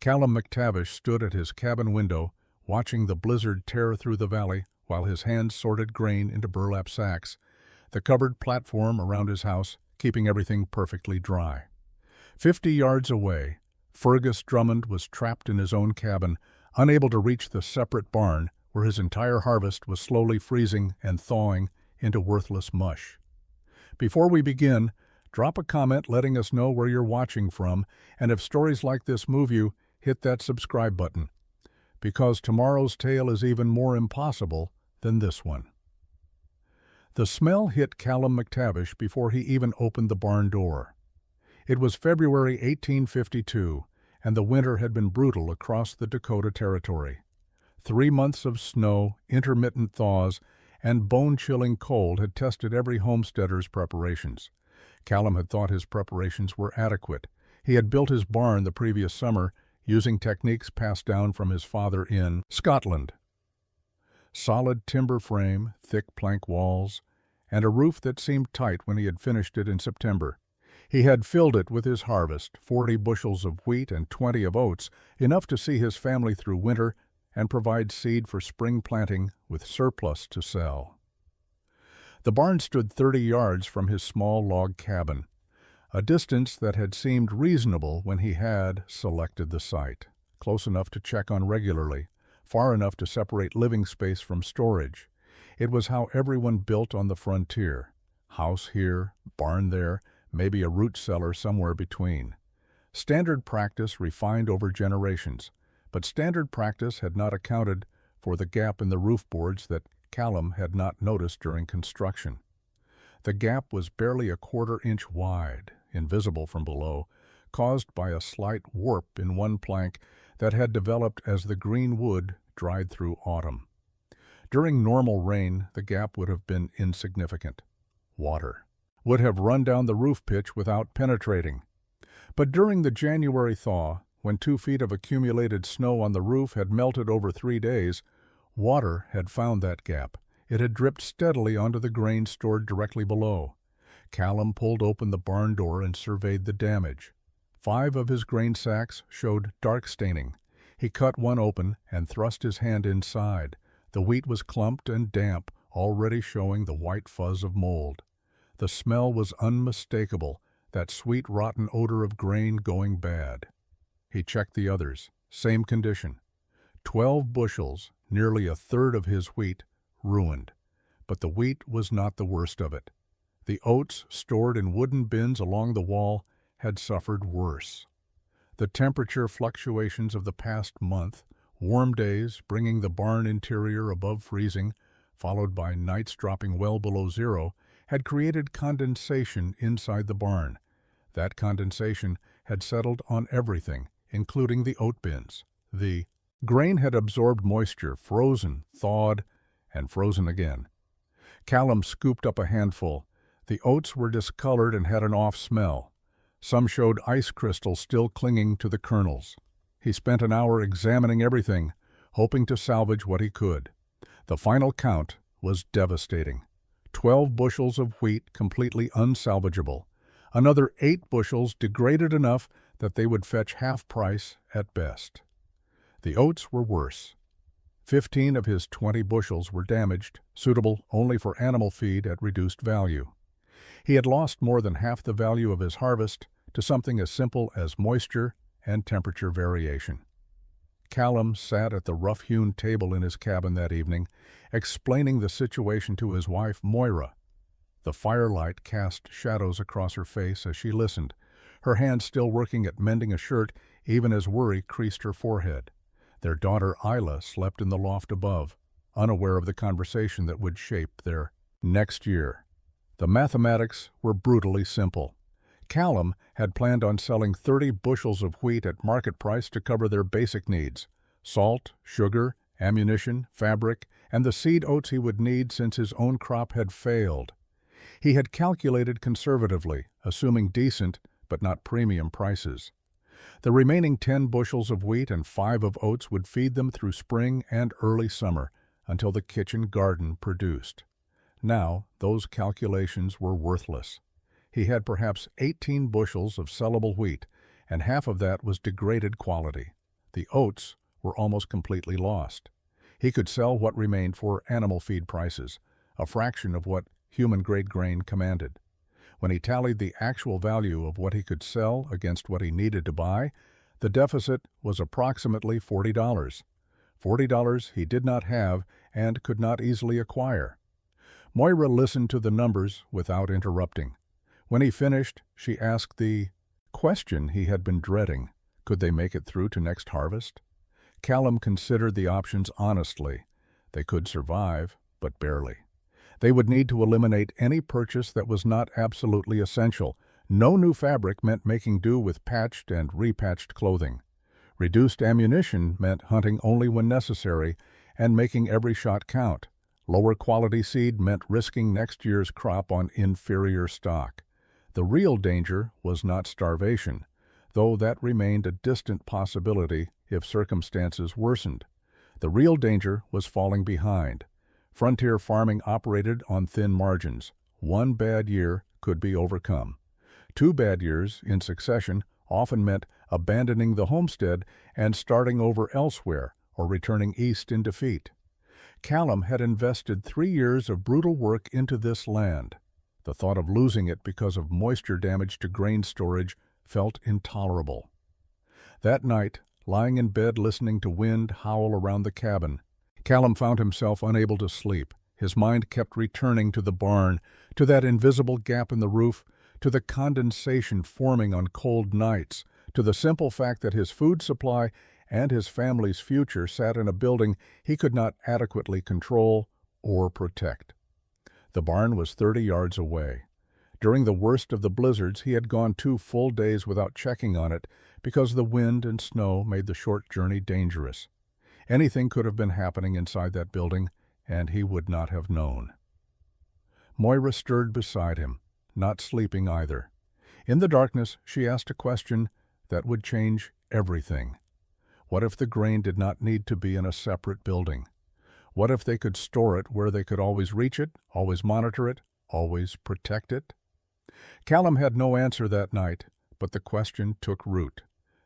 Callum McTavish stood at his cabin window, watching the blizzard tear through the valley while his hands sorted grain into burlap sacks, the covered platform around his house keeping everything perfectly dry. 50 yards away, Fergus Drummond was trapped in his own cabin, unable to reach the separate barn where his entire harvest was slowly freezing and thawing into worthless mush. Before we begin, drop a comment letting us know where you're watching from, and if stories like this move you, hit that subscribe button, because tomorrow's tale is even more impossible than this one. The smell hit Callum McTavish before he even opened the barn door. It was February 1852, and the winter had been brutal across the Dakota Territory. 3 months of snow, intermittent thaws, and bone-chilling cold had tested every homesteader's preparations. Callum had thought his preparations were adequate. He had built his barn the previous summer using techniques passed down from his father in Scotland. Solid timber frame, thick plank walls, and a roof that seemed tight when he had finished it in September. He had filled it with his harvest, 40 bushels of wheat and 20 of oats, enough to see his family through winter and provide seed for spring planting with surplus to sell. The barn stood 30 yards from his small log cabin, a distance that had seemed reasonable when he had selected the site, close enough to check on regularly, far enough to separate living space from storage. It was how everyone built on the frontier. House here, barn there, maybe a root cellar somewhere between. Standard practice refined over generations, but standard practice had not accounted for the gap in the roof boards that Callum had not noticed during construction. The gap was barely a quarter-inch wide, invisible from below, caused by a slight warp in one plank that had developed as the green wood dried through autumn. During normal rain, the gap would have been insignificant. Water would have run down the roof pitch without penetrating. But during the January thaw, when 2 feet of accumulated snow on the roof had melted over 3 days, water had found that gap. It had dripped steadily onto the grain stored directly below. Callum pulled open the barn door and surveyed the damage. 5 of his grain sacks showed dark staining. He cut one open and thrust his hand inside. The wheat was clumped and damp, already showing the white fuzz of mold. The smell was unmistakable, that sweet rotten odor of grain going bad. He checked the others. Same condition. 12 bushels, nearly a third of his wheat, ruined. But the wheat was not the worst of it. The oats, stored in wooden bins along the wall, had suffered worse. The temperature fluctuations of the past month, warm days bringing the barn interior above freezing, followed by nights dropping well below zero, had created condensation inside the barn. That condensation had settled on everything, including the oat bins. The grain had absorbed moisture, frozen, thawed, and frozen again. Callum scooped up a handful. The oats were discolored and had an off smell. Some showed ice crystals still clinging to the kernels. He spent an hour examining everything, hoping to salvage what he could. The final count was devastating. 12 bushels of wheat completely unsalvageable. Another 8 bushels degraded enough that they would fetch half price at best. The oats were worse. 15 of his 20 bushels were damaged, suitable only for animal feed at reduced value. He had lost more than half the value of his harvest to something as simple as moisture and temperature variation. Callum sat at the rough-hewn table in his cabin that evening, explaining the situation to his wife, Moira. The firelight cast shadows across her face as she listened, her hand still working at mending a shirt even as worry creased her forehead. Their daughter Isla slept in the loft above, unaware of the conversation that would shape their next year. The mathematics were brutally simple. Callum had planned on selling 30 bushels of wheat at market price to cover their basic needs: salt, sugar, ammunition, fabric, and the seed oats he would need since his own crop had failed. He had calculated conservatively, assuming decent but not premium prices. The remaining 10 bushels of wheat and 5 of oats would feed them through spring and early summer until the kitchen garden produced. Now, those calculations were worthless. He had perhaps 18 bushels of sellable wheat, and half of that was degraded quality. The oats were almost completely lost. He could sell what remained for animal feed prices, a fraction of what human-grade grain commanded. When he tallied the actual value of what he could sell against what he needed to buy, the deficit was approximately $40. $40 he did not have and could not easily acquire. Moira listened to the numbers without interrupting. When he finished, she asked the question he had been dreading. Could they make it through to next harvest? Callum considered the options honestly. They could survive, but barely. They would need to eliminate any purchase that was not absolutely essential. No new fabric meant making do with patched and repatched clothing. Reduced ammunition meant hunting only when necessary and making every shot count. Lower quality seed meant risking next year's crop on inferior stock. The real danger was not starvation, though that remained a distant possibility if circumstances worsened. The real danger was falling behind. Frontier farming operated on thin margins. One bad year could be overcome. 2 bad years in succession often meant abandoning the homestead and starting over elsewhere or returning east in defeat. Callum had invested 3 years of brutal work into this land. The thought of losing it because of moisture damage to grain storage felt intolerable. That night, lying in bed listening to wind howl around the cabin, Callum found himself unable to sleep. His mind kept returning to the barn, to that invisible gap in the roof, to the condensation forming on cold nights, to the simple fact that his food supply and his family's future sat in a building he could not adequately control or protect. The barn was 30 yards away. During the worst of the blizzards, he had gone 2 full days without checking on it because the wind and snow made the short journey dangerous. Anything could have been happening inside that building, and he would not have known. Moira stirred beside him, not sleeping either. In the darkness, she asked a question that would change everything. What if the grain did not need to be in a separate building? What if they could store it where they could always reach it, always monitor it, always protect it? Callum had no answer that night, but the question took root.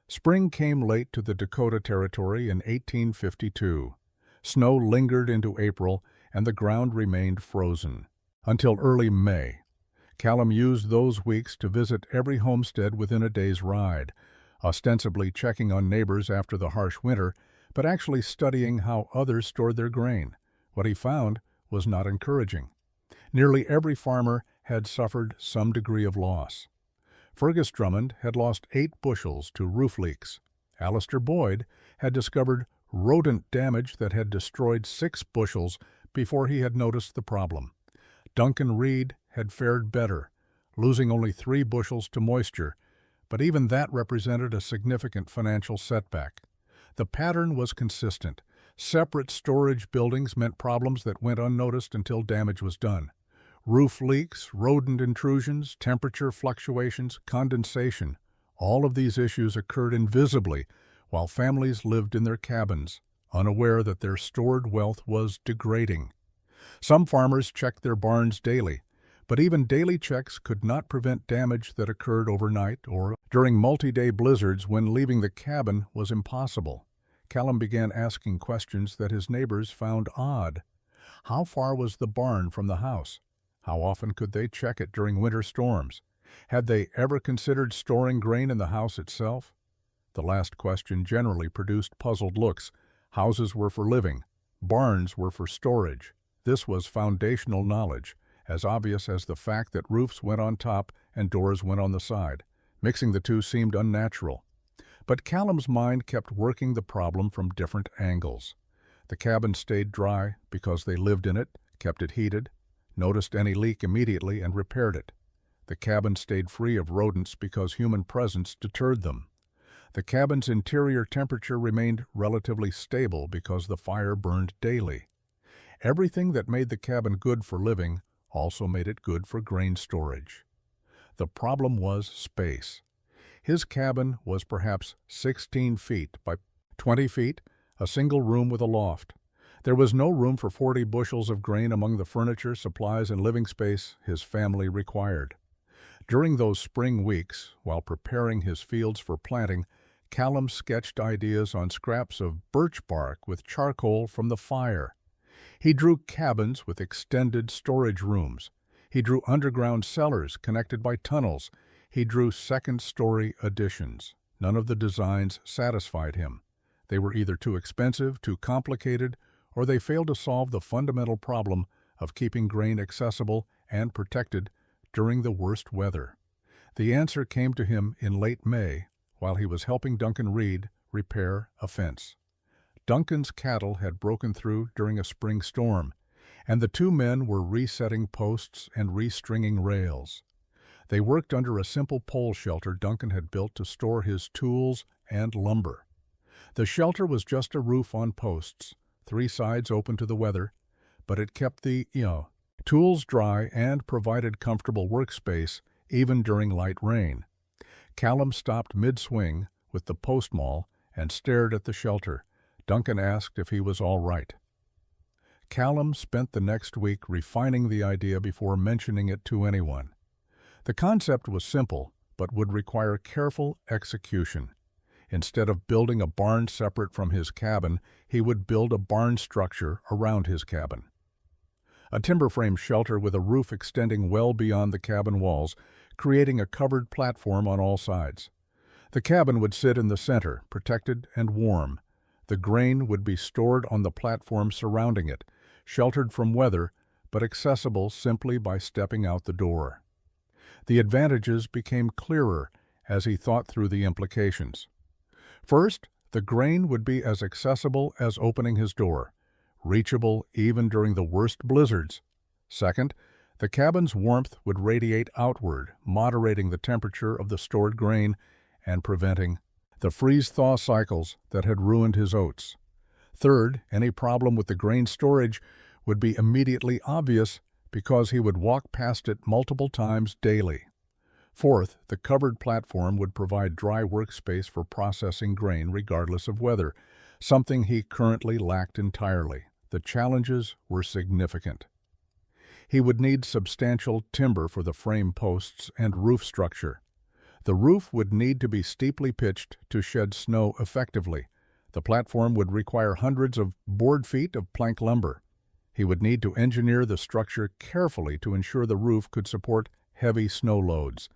Spring came late to the Dakota Territory in 1852. Snow lingered into April, and the ground remained frozen. Until early May. Callum used those weeks to visit every homestead within a day's ride, ostensibly checking on neighbors after the harsh winter, but actually studying how others stored their grain. What he found was not encouraging. Nearly every farmer had suffered some degree of loss. Fergus Drummond had lost 8 bushels to roof leaks. Alistair Boyd had discovered rodent damage that had destroyed 6 bushels before he had noticed the problem. Duncan Reed had fared better, losing only 3 bushels to moisture, but even that represented a significant financial setback. The pattern was consistent. Separate storage buildings meant problems that went unnoticed until damage was done. Roof leaks, rodent intrusions, temperature fluctuations, condensation. All of these issues occurred invisibly while families lived in their cabins, unaware that their stored wealth was degrading. Some farmers checked their barns daily, but even daily checks could not prevent damage that occurred overnight or during multi-day blizzards when leaving the cabin was impossible. Callum began asking questions that his neighbors found odd. How far was the barn from the house? How often could they check it during winter storms? Had they ever considered storing grain in the house itself? The last question generally produced puzzled looks. Houses were for living. Barns were for storage. This was foundational knowledge, as obvious as the fact that roofs went on top and doors went on the side. Mixing the two seemed unnatural. But Callum's mind kept working the problem from different angles. The cabin stayed dry because they lived in it, kept it heated, noticed any leak immediately and repaired it. The cabin stayed free of rodents because human presence deterred them. The cabin's interior temperature remained relatively stable because the fire burned daily. Everything that made the cabin good for living also made it good for grain storage. The problem was space. His cabin was perhaps 16 feet by 20 feet, a single room with a loft. There was no room for 40 bushels of grain among the furniture, supplies, and living space his family required. During those spring weeks, while preparing his fields for planting, Callum sketched ideas on scraps of birch bark with charcoal from the fire. He drew cabins with extended storage rooms. He drew underground cellars connected by tunnels. He drew second-story additions. None of the designs satisfied him. They were either too expensive, too complicated, or they failed to solve the fundamental problem of keeping grain accessible and protected during the worst weather. The answer came to him in late May while he was helping Duncan Reed repair a fence. Duncan's cattle had broken through during a spring storm, and the two men were resetting posts and restringing rails. They worked under a simple pole shelter Duncan had built to store his tools and lumber. The shelter was just a roof on posts, 3 sides open to the weather, but it kept the, tools dry and provided comfortable workspace even during light rain. Callum stopped mid-swing with the post maul and stared at the shelter. Duncan asked if he was all right. Callum spent the next week refining the idea before mentioning it to anyone. The concept was simple, but would require careful execution. Instead of building a barn separate from his cabin, he would build a barn structure around his cabin. A timber frame shelter with a roof extending well beyond the cabin walls, creating a covered platform on all sides. The cabin would sit in the center, protected and warm. The grain would be stored on the platform surrounding it, sheltered from weather, but accessible simply by stepping out the door. The advantages became clearer as he thought through the implications. First, the grain would be as accessible as opening his door, reachable even during the worst blizzards. Second, the cabin's warmth would radiate outward, moderating the temperature of the stored grain and preventing the freeze-thaw cycles that had ruined his oats. Third, any problem with the grain storage would be immediately obvious because he would walk past it multiple times daily. Fourth, the covered platform would provide dry workspace for processing grain regardless of weather, something he currently lacked entirely. The challenges were significant. He would need substantial timber for the frame posts and roof structure. The roof would need to be steeply pitched to shed snow effectively. The platform would require hundreds of board feet of plank lumber. He would need to engineer the structure carefully to ensure the roof could support heavy snow loads.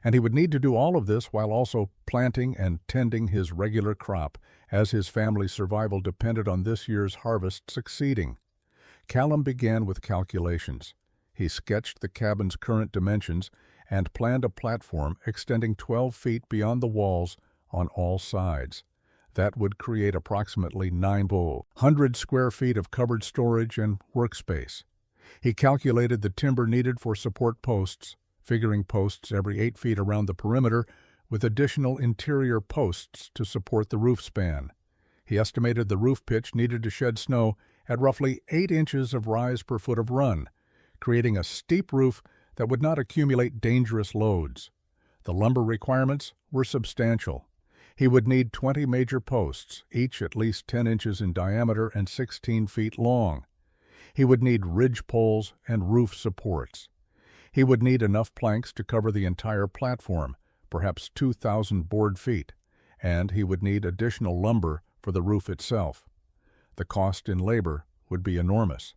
And he would need to do all of this while also planting and tending his regular crop, as his family's survival depended on this year's harvest succeeding. Callum began with calculations. He sketched the cabin's current dimensions and planned a platform extending 12 feet beyond the walls on all sides. That would create approximately 900 square feet of covered storage and workspace. He calculated the timber needed for support posts, figuring posts every 8 feet around the perimeter, with additional interior posts to support the roof span. He estimated the roof pitch needed to shed snow at roughly 8 inches of rise per foot of run, creating a steep roof that would not accumulate dangerous loads. The lumber requirements were substantial. He would need 20 major posts, each at least 10 inches in diameter and 16 feet long. He would need ridge poles and roof supports. He would need enough planks to cover the entire platform, perhaps 2,000 board feet, and he would need additional lumber for the roof itself. The cost in labor would be enormous.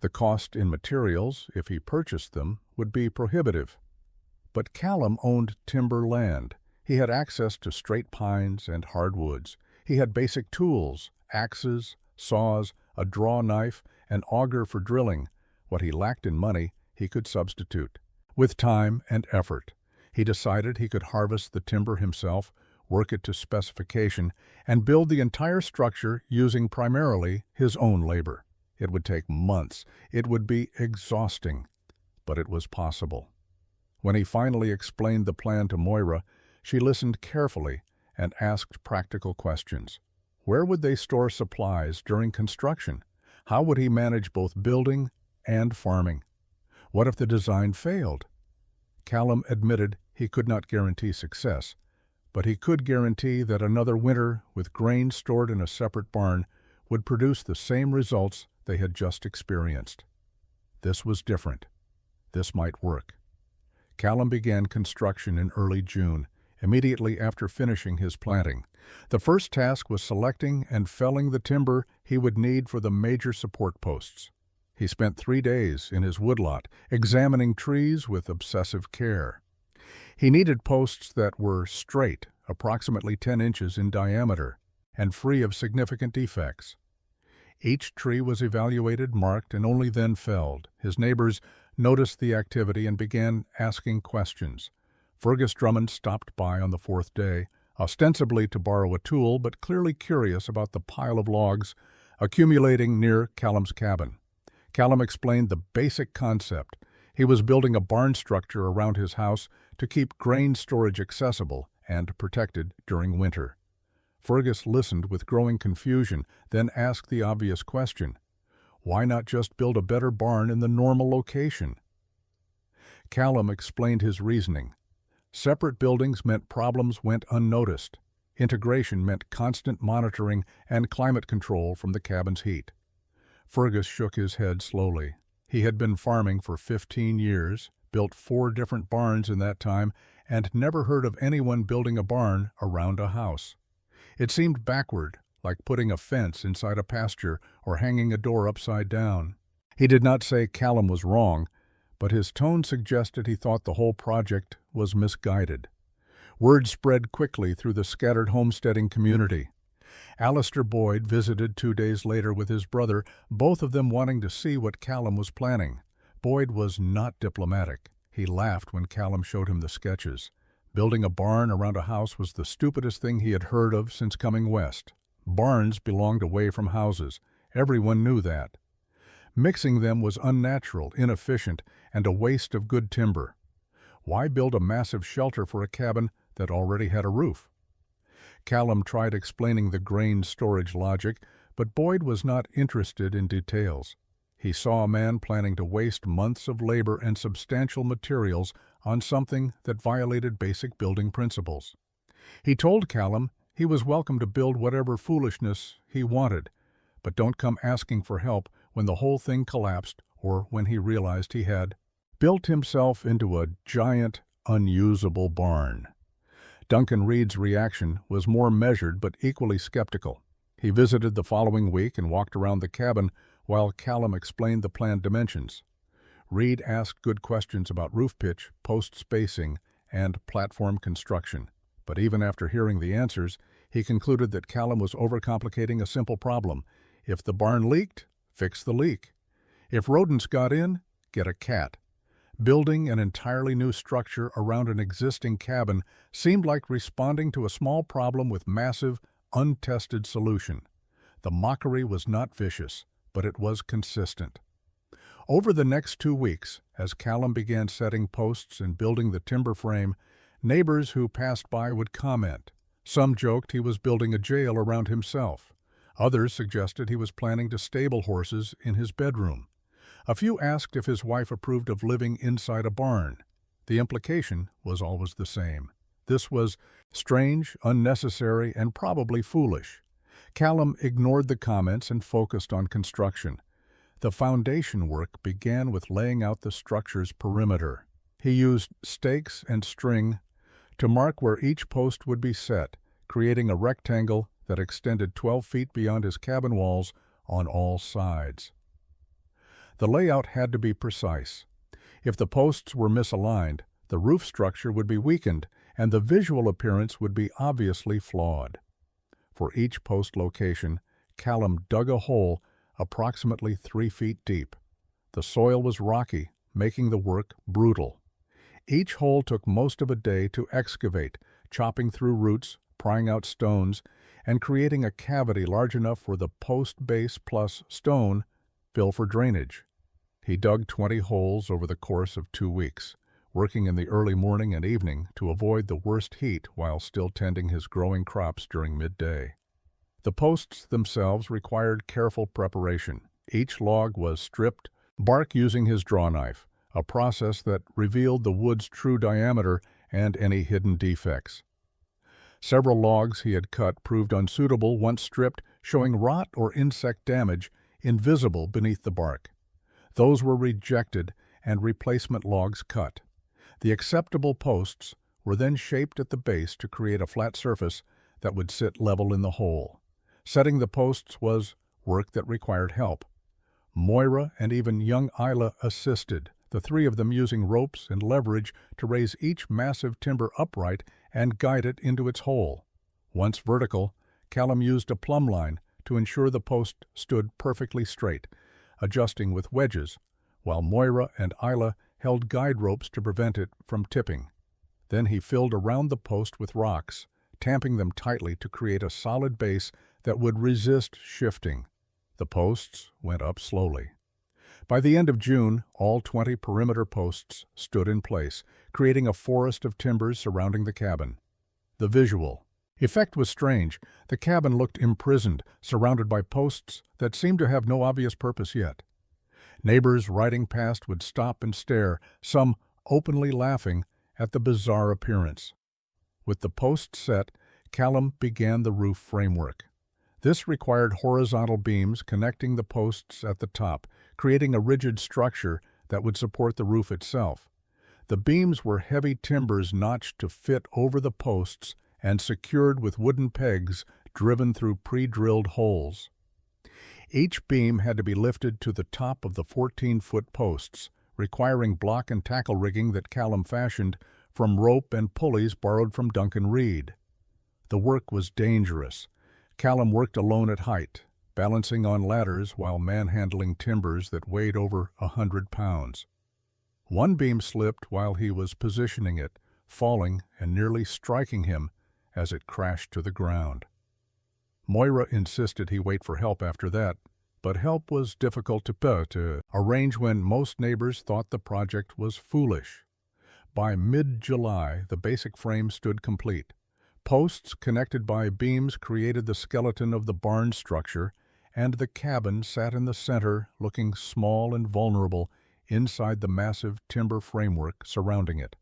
The cost in materials, if he purchased them, would be prohibitive. But Callum owned timber land. He had access to straight pines and hardwoods. He had basic tools, axes, saws, a draw knife, an auger for drilling. What he lacked in money, he could substitute. With time and effort, he decided he could harvest the timber himself, work it to specification, and build the entire structure using primarily his own labor. It would take months. It would be exhausting, but it was possible. When he finally explained the plan to Moira, she listened carefully and asked practical questions. Where would they store supplies during construction? How would he manage both building and farming? What if the design failed? Callum admitted he could not guarantee success, but he could guarantee that another winter with grain stored in a separate barn would produce the same results they had just experienced. This was different. This might work. Callum began construction in early June. immediately after finishing his planting. The first task was selecting and felling the timber he would need for the major support posts. He spent 3 days in his woodlot, examining trees with obsessive care. He needed posts that were straight, approximately 10 inches in diameter, and free of significant defects. Each tree was evaluated, marked, and only then felled. His neighbors noticed the activity and began asking questions. Fergus Drummond stopped by on the 4th day, ostensibly to borrow a tool, but clearly curious about the pile of logs accumulating near Callum's cabin. Callum explained the basic concept. He was building a barn structure around his house to keep grain storage accessible and protected during winter. Fergus listened with growing confusion, then asked the obvious question: why not just build a better barn in the normal location? Callum explained his reasoning. Separate buildings meant problems went unnoticed. Integration meant constant monitoring and climate control from the cabin's heat. Fergus shook his head slowly. He had been farming for 15 years, built 4 different barns in that time, and never heard of anyone building a barn around a house. It seemed backward, like putting a fence inside a pasture or hanging a door upside down. He did not say Callum was wrong, but his tone suggested he thought the whole project was misguided. Word spread quickly through the scattered homesteading community. Alistair Boyd visited 2 days later with his brother, both of them wanting to see what Callum was planning. Boyd was not diplomatic. He laughed when Callum showed him the sketches. Building a barn around a house was the stupidest thing he had heard of since coming west. Barns belonged away from houses. Everyone knew that. Mixing them was unnatural, inefficient, and a waste of good timber. Why build a massive shelter for a cabin that already had a roof? Callum tried explaining the grain storage logic, but Boyd was not interested in details. He saw a man planning to waste months of labor and substantial materials on something that violated basic building principles. He told Callum he was welcome to build whatever foolishness he wanted, but don't come asking for help when the whole thing collapsed or when he realized he had built himself into a giant, unusable barn. Duncan Reed's reaction was more measured but equally skeptical. He visited the following week and walked around the cabin while Callum explained the planned dimensions. Reed asked good questions about roof pitch, post spacing, and platform construction. But even after hearing the answers, he concluded that Callum was overcomplicating a simple problem. If the barn leaked, fix the leak. If rodents got in, get a cat. Building an entirely new structure around an existing cabin seemed like responding to a small problem with massive, untested solution. The mockery was not vicious, but it was consistent. Over the next 2 weeks, as Callum began setting posts and building the timber frame, neighbors who passed by would comment. Some joked he was building a jail around himself. Others suggested he was planning to stable horses in his bedroom. A few asked if his wife approved of living inside a barn. The implication was always the same. This was strange, unnecessary, and probably foolish. Callum ignored the comments and focused on construction. The foundation work began with laying out the structure's perimeter. He used stakes and string to mark where each post would be set, creating a rectangle that extended 12 feet beyond his cabin walls on all sides. The layout had to be precise. If the posts were misaligned, the roof structure would be weakened and the visual appearance would be obviously flawed. For each post location, Callum dug a hole approximately 3 feet deep. The soil was rocky, making the work brutal. Each hole took most of a day to excavate, chopping through roots, prying out stones, and creating a cavity large enough for the post base plus stone fill for drainage. He dug 20 holes over the course of 2 weeks, working in the early morning and evening to avoid the worst heat while still tending his growing crops during midday. The posts themselves required careful preparation. Each log was stripped, bark using his draw knife, a process that revealed the wood's true diameter and any hidden defects. Several logs he had cut proved unsuitable once stripped, showing rot or insect damage invisible beneath the bark. Those were rejected and replacement logs cut. The acceptable posts were then shaped at the base to create a flat surface that would sit level in the hole. Setting the posts was work that required help. Moira and even young Isla assisted, the three of them using ropes and leverage to raise each massive timber upright and guide it into its hole. Once vertical, Callum used a plumb line to ensure the post stood perfectly straight, adjusting with wedges, while Moira and Isla held guide ropes to prevent it from tipping. Then he filled around the post with rocks, tamping them tightly to create a solid base that would resist shifting. The posts went up slowly. By the end of June, all 20 perimeter posts stood in place, creating a forest of timbers surrounding the cabin. The visual effect was strange. The cabin looked imprisoned, surrounded by posts that seemed to have no obvious purpose yet. Neighbors riding past would stop and stare, some openly laughing at the bizarre appearance. With the posts set, Callum began the roof framework. This required horizontal beams connecting the posts at the top, creating a rigid structure that would support the roof itself. The beams were heavy timbers notched to fit over the posts and secured with wooden pegs driven through pre-drilled holes. Each beam had to be lifted to the top of the 14-foot posts, requiring block and tackle rigging that Callum fashioned from rope and pulleys borrowed from Duncan Reed. The work was dangerous. Callum worked alone at height, balancing on ladders while manhandling timbers that weighed over 100 pounds. One beam slipped while he was positioning it, falling and nearly striking him as it crashed to the ground. Moira insisted he wait for help after that, but help was difficult to arrange when most neighbors thought the project was foolish. By mid-July, the basic frame stood complete. Posts connected by beams created the skeleton of the barn structure, and the cabin sat in the center, looking small and vulnerable inside the massive timber framework surrounding it.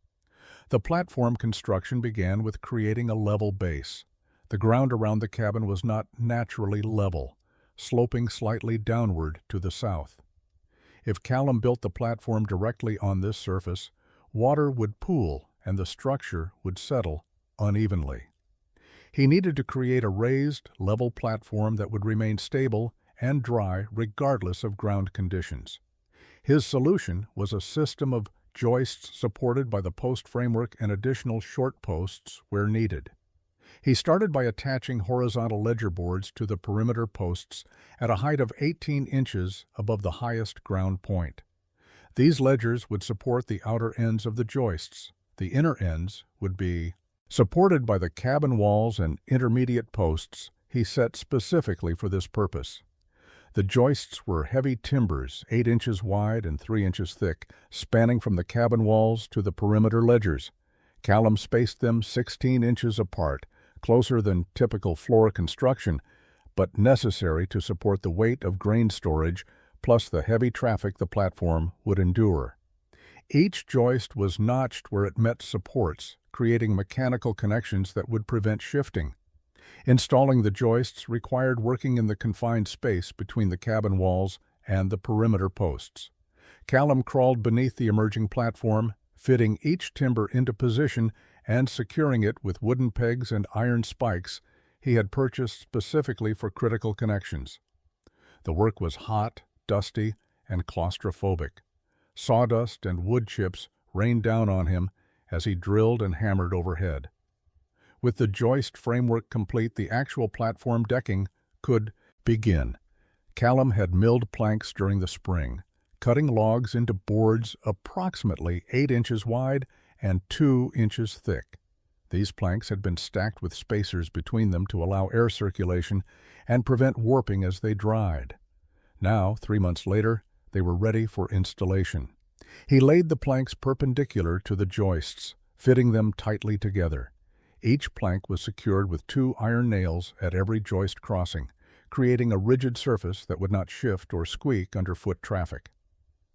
The platform construction began with creating a level base. The ground around the cabin was not naturally level, sloping slightly downward to the south. If Callum built the platform directly on this surface, water would pool and the structure would settle unevenly. He needed to create a raised, level platform that would remain stable and dry regardless of ground conditions. His solution was a system of joists supported by the post framework and additional short posts where needed. He started by attaching horizontal ledger boards to the perimeter posts at a height of 18 inches above the highest ground point. These ledgers would support the outer ends of the joists. The inner ends would be supported by the cabin walls and intermediate posts he set specifically for this purpose. The joists were heavy timbers, 8 inches wide and 3 inches thick, spanning from the cabin walls to the perimeter ledgers. Callum spaced them 16 inches apart, closer than typical floor construction, but necessary to support the weight of grain storage plus the heavy traffic the platform would endure. Each joist was notched where it met supports, creating mechanical connections that would prevent shifting. Installing the joists required working in the confined space between the cabin walls and the perimeter posts. Callum crawled beneath the emerging platform, fitting each timber into position and securing it with wooden pegs and iron spikes he had purchased specifically for critical connections. The work was hot, dusty, and claustrophobic. Sawdust and wood chips rained down on him as he drilled and hammered overhead. With the joist framework complete, the actual platform decking could begin. Callum had milled planks during the spring, cutting logs into boards approximately 8 inches wide and 2 inches thick. These planks had been stacked with spacers between them to allow air circulation and prevent warping as they dried. Now, 3 months later, they were ready for installation. He laid the planks perpendicular to the joists, fitting them tightly together. Each plank was secured with 2 iron nails at every joist crossing, creating a rigid surface that would not shift or squeak under foot traffic.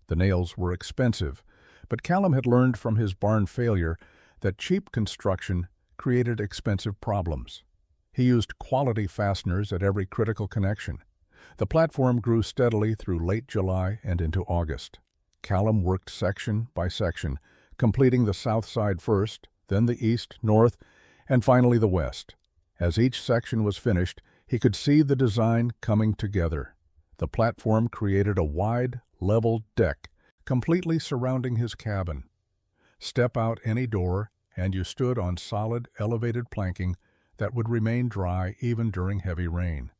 The nails were expensive, but Callum had learned from his barn failure that cheap construction created expensive problems. He used quality fasteners at every critical connection. The platform grew steadily through late July and into August. Callum worked section by section, completing the south side first, then the east, north, and finally the west. As each section was finished, he could see the design coming together. The platform created a wide, level deck, completely surrounding his cabin. Step out any door, and you stood on solid, elevated planking that would remain dry even during heavy rain.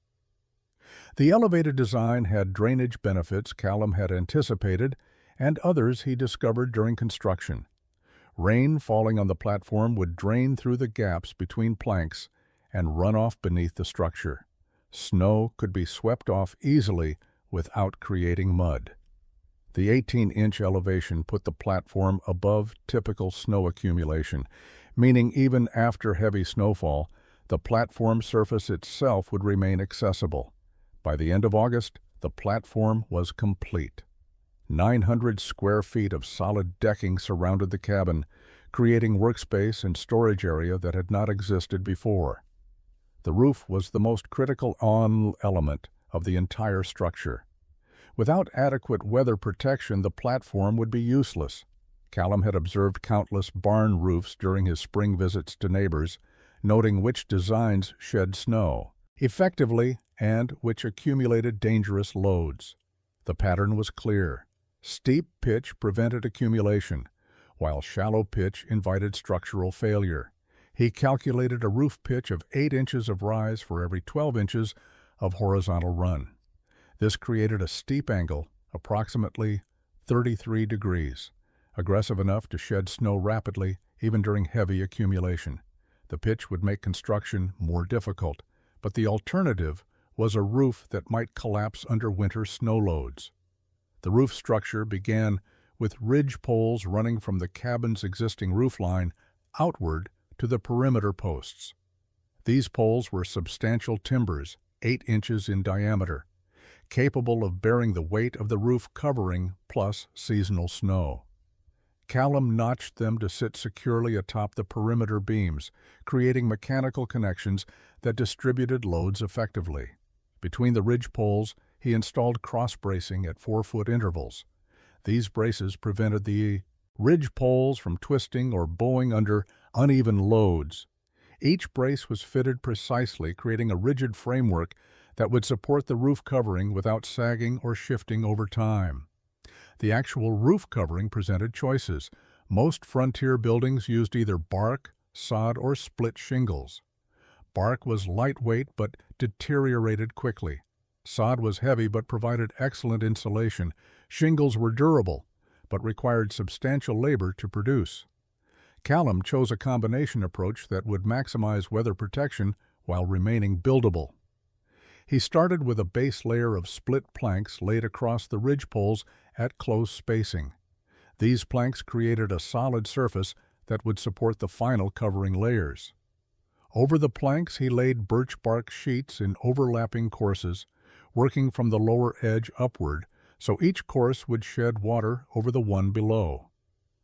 The elevated design had drainage benefits Callum had anticipated, and others he discovered during construction. Rain falling on the platform would drain through the gaps between planks and run off beneath the structure. Snow could be swept off easily without creating mud. The 18-inch elevation put the platform above typical snow accumulation, meaning even after heavy snowfall, the platform surface itself would remain accessible. By the end of August, the platform was complete. 900 square feet of solid decking surrounded the cabin, creating workspace and storage area that had not existed before. The roof was the most critical element of the entire structure. Without adequate weather protection, the platform would be useless. Callum had observed countless barn roofs during his spring visits to neighbors, noting which designs shed snow effectively and which accumulated dangerous loads. The pattern was clear. Steep pitch prevented accumulation, while shallow pitch invited structural failure. He calculated a roof pitch of 8 inches of rise for every 12 inches of horizontal run. This created a steep angle, approximately 33 degrees, aggressive enough to shed snow rapidly even during heavy accumulation. The pitch would make construction more difficult, but the alternative was a roof that might collapse under winter snow loads. The roof structure began with ridge poles running from the cabin's existing roof line outward to the perimeter posts. These poles were substantial timbers, 8 inches in diameter, capable of bearing the weight of the roof covering plus seasonal snow. Callum notched them to sit securely atop the perimeter beams, creating mechanical connections that distributed loads effectively. Between the ridge poles, he installed cross-bracing at 4-foot intervals. These braces prevented the ridge poles from twisting or bowing under uneven loads. Each brace was fitted precisely, creating a rigid framework that would support the roof covering without sagging or shifting over time. The actual roof covering presented choices. Most frontier buildings used either bark, sod, or split shingles. Bark was lightweight but deteriorated quickly. Sod was heavy but provided excellent insulation. Shingles were durable but required substantial labor to produce. Callum chose a combination approach that would maximize weather protection while remaining buildable. He started with a base layer of split planks laid across the ridge poles at close spacing. These planks created a solid surface that would support the final covering layers. Over the planks, he laid birch bark sheets in overlapping courses, working from the lower edge upward, so each course would shed water over the one below.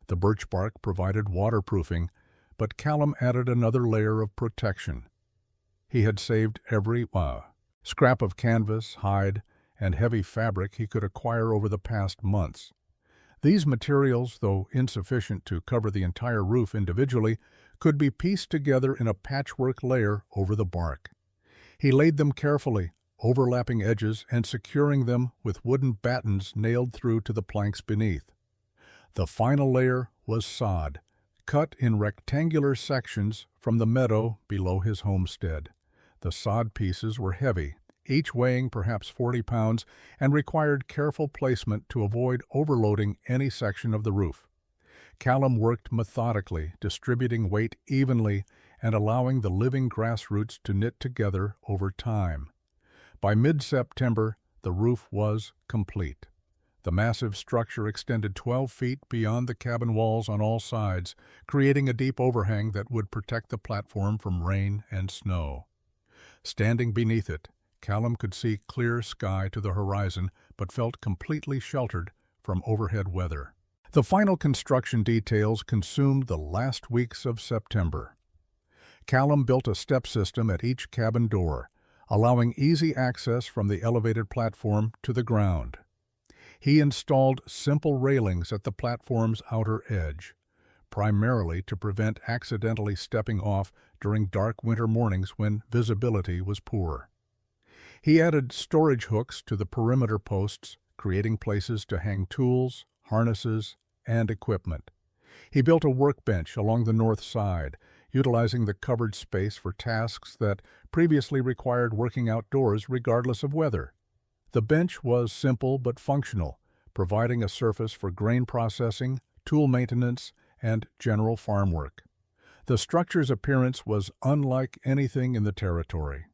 The birch bark provided waterproofing, but Callum added another layer of protection. He had saved every scrap of canvas, hide, and heavy fabric he could acquire over the past months. These materials, though insufficient to cover the entire roof individually, could be pieced together in a patchwork layer over the bark. He laid them carefully, overlapping edges and securing them with wooden battens nailed through to the planks beneath. The final layer was sod, cut in rectangular sections from the meadow below his homestead. The sod pieces were heavy, each weighing perhaps 40 pounds, and required careful placement to avoid overloading any section of the roof. Callum worked methodically, distributing weight evenly and allowing the living grassroots to knit together over time. By mid-September, the roof was complete. The massive structure extended 12 feet beyond the cabin walls on all sides, creating a deep overhang that would protect the platform from rain and snow. Standing beneath it, Callum could see clear sky to the horizon, but felt completely sheltered from overhead weather. The final construction details consumed the last weeks of September. Callum built a step system at each cabin door, allowing easy access from the elevated platform to the ground. He installed simple railings at the platform's outer edge. primarily to prevent accidentally stepping off during dark winter mornings when visibility was poor. He added storage hooks to the perimeter posts, creating places to hang tools, harnesses, and equipment. He built a workbench along the north side, utilizing the covered space for tasks that previously required working outdoors regardless of weather. The bench was simple but functional, providing a surface for grain processing, tool maintenance, and general farm work. The structure's appearance was unlike anything in the territory.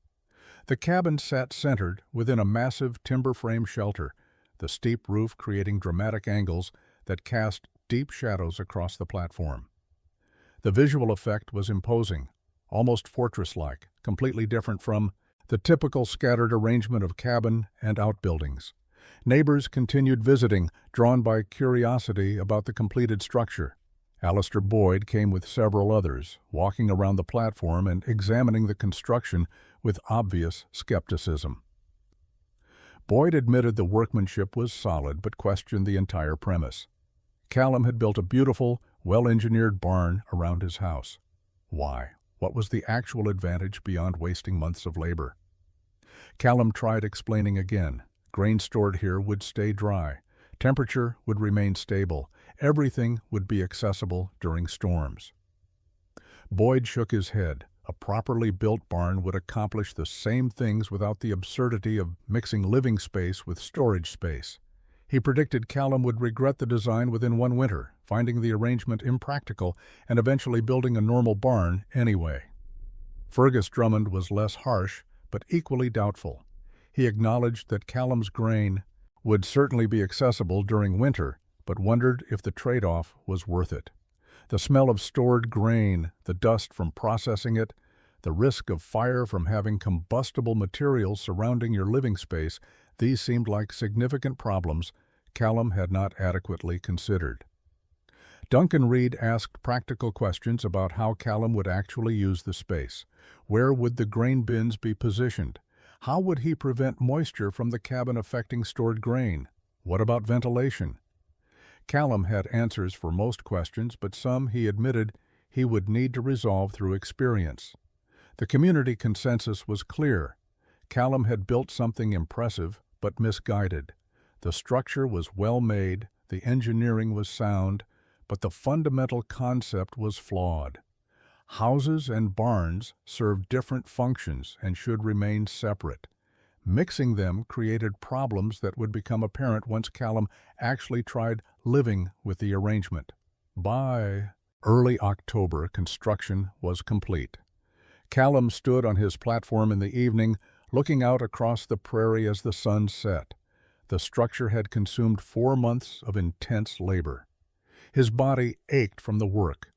The cabin sat centered within a massive timber frame shelter, the steep roof creating dramatic angles that cast deep shadows across the platform. The visual effect was imposing, almost fortress-like, completely different from the typical scattered arrangement of cabin and outbuildings. Neighbors continued visiting, drawn by curiosity about the completed structure. Alistair Boyd came with several others, walking around the platform and examining the construction with obvious skepticism. Boyd admitted the workmanship was solid but questioned the entire premise. Callum had built a beautiful, well-engineered barn around his house. Why? What was the actual advantage beyond wasting months of labor? Callum tried explaining again. Grain stored here would stay dry. Temperature would remain stable. Everything would be accessible during storms. Boyd shook his head. A properly built barn would accomplish the same things without the absurdity of mixing living space with storage space. He predicted Callum would regret the design within one winter, finding the arrangement impractical and eventually building a normal barn anyway. Fergus Drummond was less harsh, but equally doubtful. He acknowledged that Callum's grain would certainly be accessible during winter, but wondered if the trade-off was worth it. The smell of stored grain, the dust from processing it, the risk of fire from having combustible materials surrounding your living space, these seemed like significant problems Callum had not adequately considered. Duncan Reed asked practical questions about how Callum would actually use the space. Where would the grain bins be positioned? How would he prevent moisture from the cabin affecting stored grain? What about ventilation? Callum had answers for most questions, but some, he admitted, he would need to resolve through experience. The community consensus was clear. Callum had built something impressive, but misguided. The structure was well made, the engineering was sound, but the fundamental concept was flawed. Houses and barns serve different functions and should remain separate. Mixing them created problems that would become apparent once Callum actually tried living with the arrangement. By early October, construction was complete. Callum stood on his platform in the evening, looking out across the prairie as the sun set. The structure had consumed 4 months of intense labor. His body ached from the work.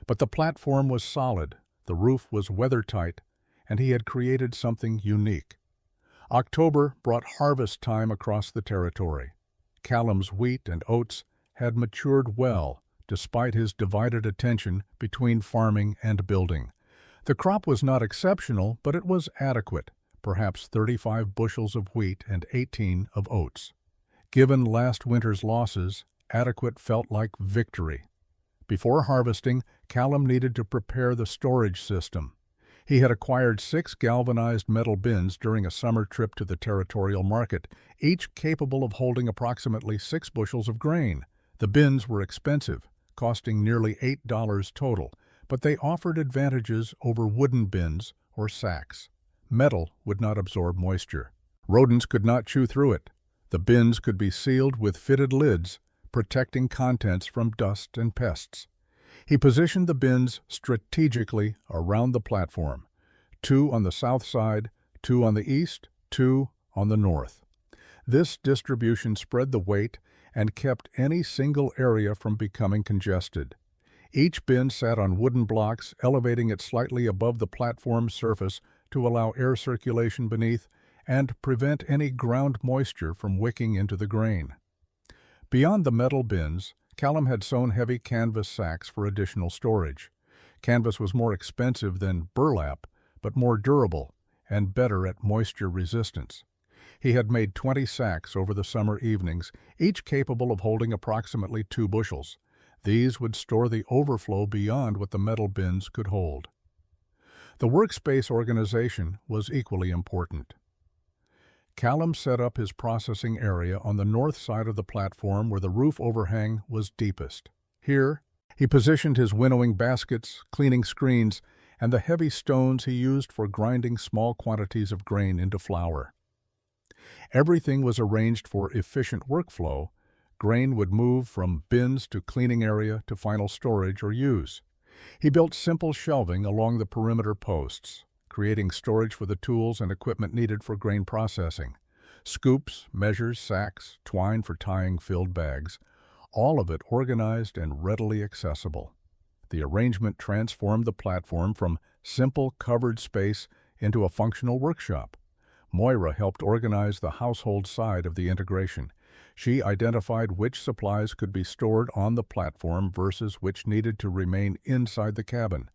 But the platform was solid, the roof was weathertight, and he had created something unique. October brought harvest time across the territory. Callum's wheat and oats had matured well, despite his divided attention between farming and building. The crop was not exceptional, but it was adequate, perhaps 35 bushels of wheat and 18 of oats. Given last winter's losses, adequate felt like victory. Before harvesting, Callum needed to prepare the storage system. He had acquired 6 galvanized metal bins during a summer trip to the territorial market, each capable of holding approximately 6 bushels of grain. The bins were expensive, costing nearly $8 total, but they offered advantages over wooden bins or sacks. Metal would not absorb moisture. Rodents could not chew through it. The bins could be sealed with fitted lids, protecting contents from dust and pests. He positioned the bins strategically around the platform, 2 on the south side, 2 on the east, 2 on the north. This distribution spread the weight and kept any single area from becoming congested. Each bin sat on wooden blocks, elevating it slightly above the platform's surface to allow air circulation beneath and prevent any ground moisture from wicking into the grain. Beyond the metal bins, Callum had sewn heavy canvas sacks for additional storage. Canvas was more expensive than burlap, but more durable and better at moisture resistance. He had made 20 sacks over the summer evenings, each capable of holding approximately 2 bushels. These would store the overflow beyond what the metal bins could hold. The workspace organization was equally important. Callum set up his processing area on the north side of the platform where the roof overhang was deepest. Here, he positioned his winnowing baskets, cleaning screens, and the heavy stones he used for grinding small quantities of grain into flour. Everything was arranged for efficient workflow. Grain would move from bins to cleaning area to final storage or use. He built simple shelving along the perimeter posts, creating storage for the tools and equipment needed for grain processing. Scoops, measures, sacks, twine for tying filled bags, all of it organized and readily accessible. The arrangement transformed the platform from simple covered space into a functional workshop. Moira helped organize the household side of the integration. She identified which supplies could be stored on the platform versus which needed to remain inside the cabin.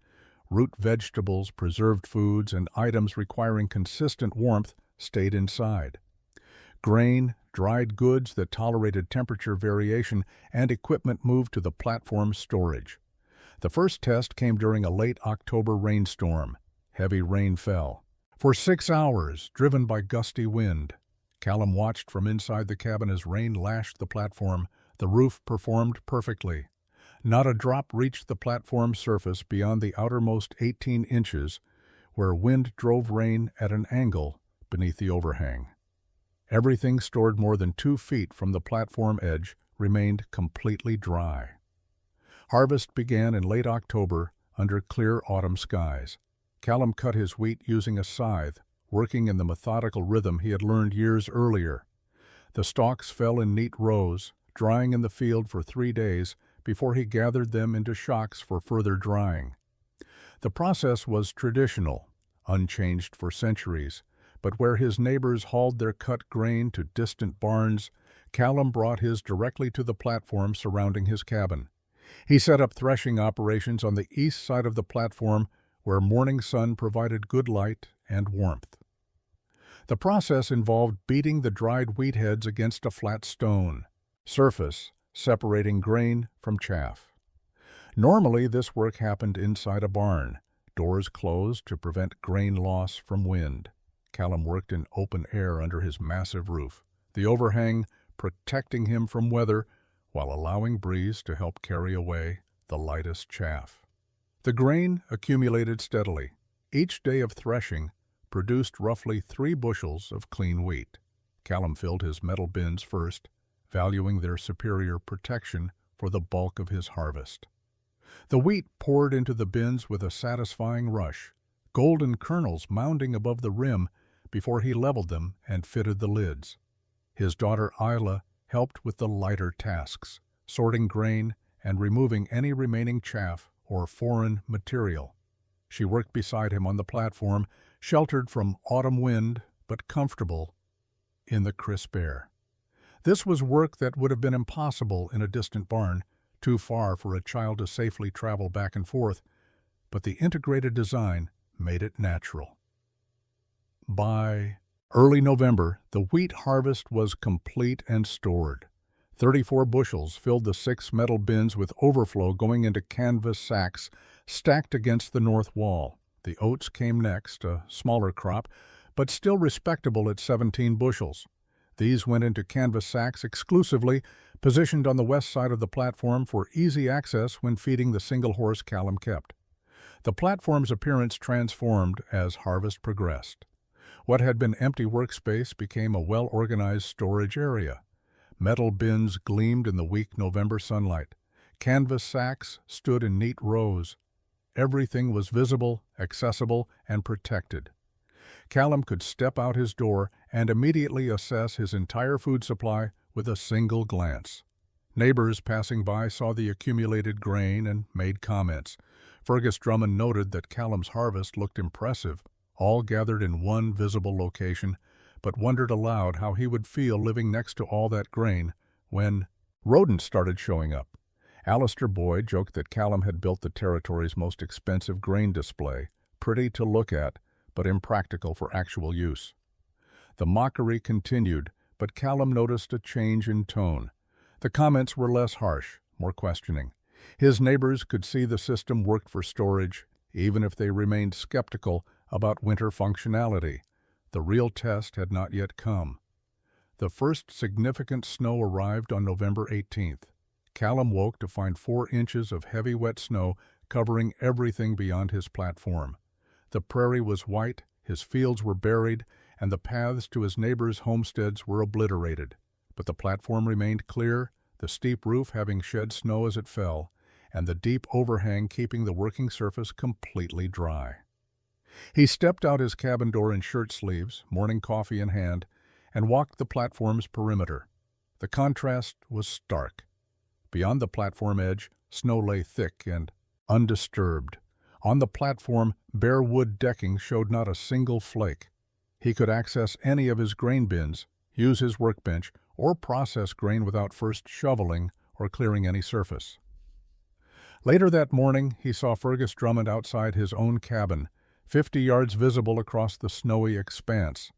Root vegetables, preserved foods, and items requiring consistent warmth stayed inside. Grain, dried goods that tolerated temperature variation, and equipment moved to the platform storage. The first test came during a late October rainstorm. Heavy rain fell. For 6 hours, driven by gusty wind, Callum watched from inside the cabin as rain lashed the platform. The roof performed perfectly. Not a drop reached the platform surface beyond the outermost 18 inches, where wind drove rain at an angle beneath the overhang. Everything stored more than 2 feet from the platform edge remained completely dry. Harvest began in late October under clear autumn skies. Callum cut his wheat using a scythe, working in the methodical rhythm he had learned years earlier. The stalks fell in neat rows, drying in the field for 3 days before he gathered them into shocks for further drying. The process was traditional, unchanged for centuries, but where his neighbors hauled their cut grain to distant barns, Callum brought his directly to the platform surrounding his cabin. He set up threshing operations on the east side of the platform where morning sun provided good light and warmth. The process involved beating the dried wheat heads against a flat stone surface, separating grain from chaff. Normally, this work happened inside a barn, doors closed to prevent grain loss from wind. Callum worked in open air under his massive roof, the overhang protecting him from weather while allowing breeze to help carry away the lightest chaff. The grain accumulated steadily. Each day of threshing produced roughly 3 bushels of clean wheat. Callum filled his metal bins first, valuing their superior protection for the bulk of his harvest. The wheat poured into the bins with a satisfying rush, golden kernels mounding above the rim before he leveled them and fitted the lids. His daughter Isla helped with the lighter tasks, sorting grain and removing any remaining chaff or foreign material. She worked beside him on the platform, sheltered from autumn wind but comfortable in the crisp air. This was work that would have been impossible in a distant barn, too far for a child to safely travel back and forth, but the integrated design made it natural. By early November, the wheat harvest was complete and stored. 34 bushels filled the 6 metal bins with overflow going into canvas sacks stacked against the north wall. The oats came next, a smaller crop, but still respectable at 17 bushels. These went into canvas sacks exclusively, positioned on the west side of the platform for easy access when feeding the single horse Callum kept. The platform's appearance transformed as harvest progressed. What had been empty workspace became a well-organized storage area. Metal bins gleamed in the weak November sunlight. Canvas sacks stood in neat rows. Everything was visible, accessible, and protected. Callum could step out his door and immediately assess his entire food supply with a single glance. Neighbors passing by saw the accumulated grain and made comments. Fergus Drummond noted that Callum's harvest looked impressive, all gathered in one visible location, but wondered aloud how he would feel living next to all that grain when rodents started showing up. Alistair Boyd joked that Callum had built the territory's most expensive grain display, pretty to look at, but impractical for actual use. The mockery continued, but Callum noticed a change in tone. The comments were less harsh, more questioning. His neighbors could see the system worked for storage, even if they remained skeptical about winter functionality. The real test had not yet come. The first significant snow arrived on November 18th. Callum woke to find 4 inches of heavy wet snow covering everything beyond his platform. The prairie was white, his fields were buried, and the paths to his neighbors' homesteads were obliterated. But the platform remained clear, the steep roof having shed snow as it fell, and the deep overhang keeping the working surface completely dry. He stepped out his cabin door in shirt sleeves, morning coffee in hand, and walked the platform's perimeter. The contrast was stark. Beyond the platform edge, snow lay thick and undisturbed. On the platform, bare wood decking showed not a single flake. He could access any of his grain bins, use his workbench, or process grain without first shoveling or clearing any surface. Later that morning, he saw Fergus Drummond outside his own cabin, 50 yards visible across the snowy expanse.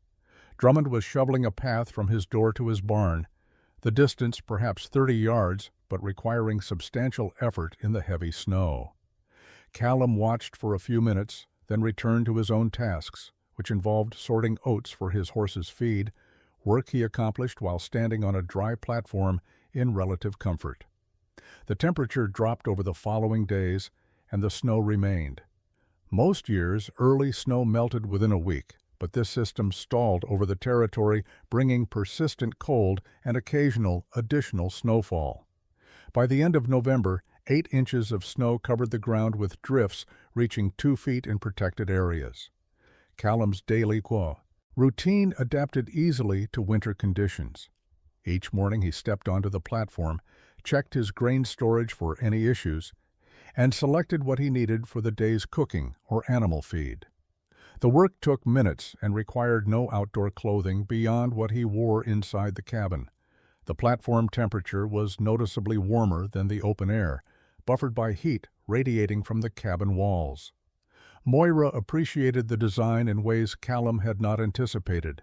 Drummond was shoveling a path from his door to his barn, the distance perhaps 30 yards, but requiring substantial effort in the heavy snow. Callum watched for a few minutes, then returned to his own tasks, which involved sorting oats for his horse's feed, work he accomplished while standing on a dry platform in relative comfort. The temperature dropped over the following days, and the snow remained. Most years, early snow melted within a week, but this system stalled over the territory, bringing persistent cold and occasional additional snowfall. By the end of November, 8 inches of snow covered the ground with drifts reaching 2 feet in protected areas. Callum's daily routine adapted easily to winter conditions. Each morning he stepped onto the platform, checked his grain storage for any issues, and selected what he needed for the day's cooking or animal feed. The work took minutes and required no outdoor clothing beyond what he wore inside the cabin. The platform temperature was noticeably warmer than the open air, buffered by heat radiating from the cabin walls. Moira appreciated the design in ways Callum had not anticipated.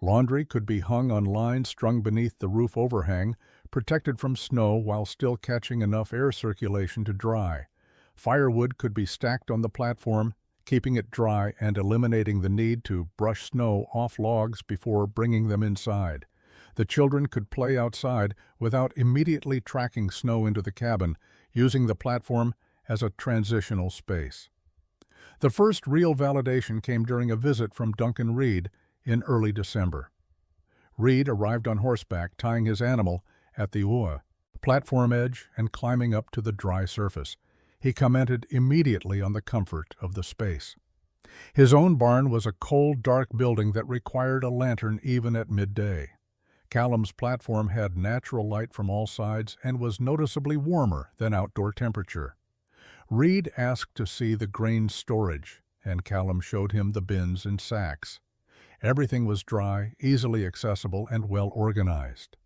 Laundry could be hung on lines strung beneath the roof overhang, protected from snow while still catching enough air circulation to dry. Firewood could be stacked on the platform, keeping it dry and eliminating the need to brush snow off logs before bringing them inside. The children could play outside without immediately tracking snow into the cabin, using the platform as a transitional space. The first real validation came during a visit from Duncan Reed in early December. Reed arrived on horseback, tying his animal at the platform edge and climbing up to the dry surface. He commented immediately on the comfort of the space. His own barn was a cold, dark building that required a lantern even at midday. Callum's platform had natural light from all sides and was noticeably warmer than outdoor temperature. Reed asked to see the grain storage, and Callum showed him the bins and sacks. Everything was dry, easily accessible, and well organized.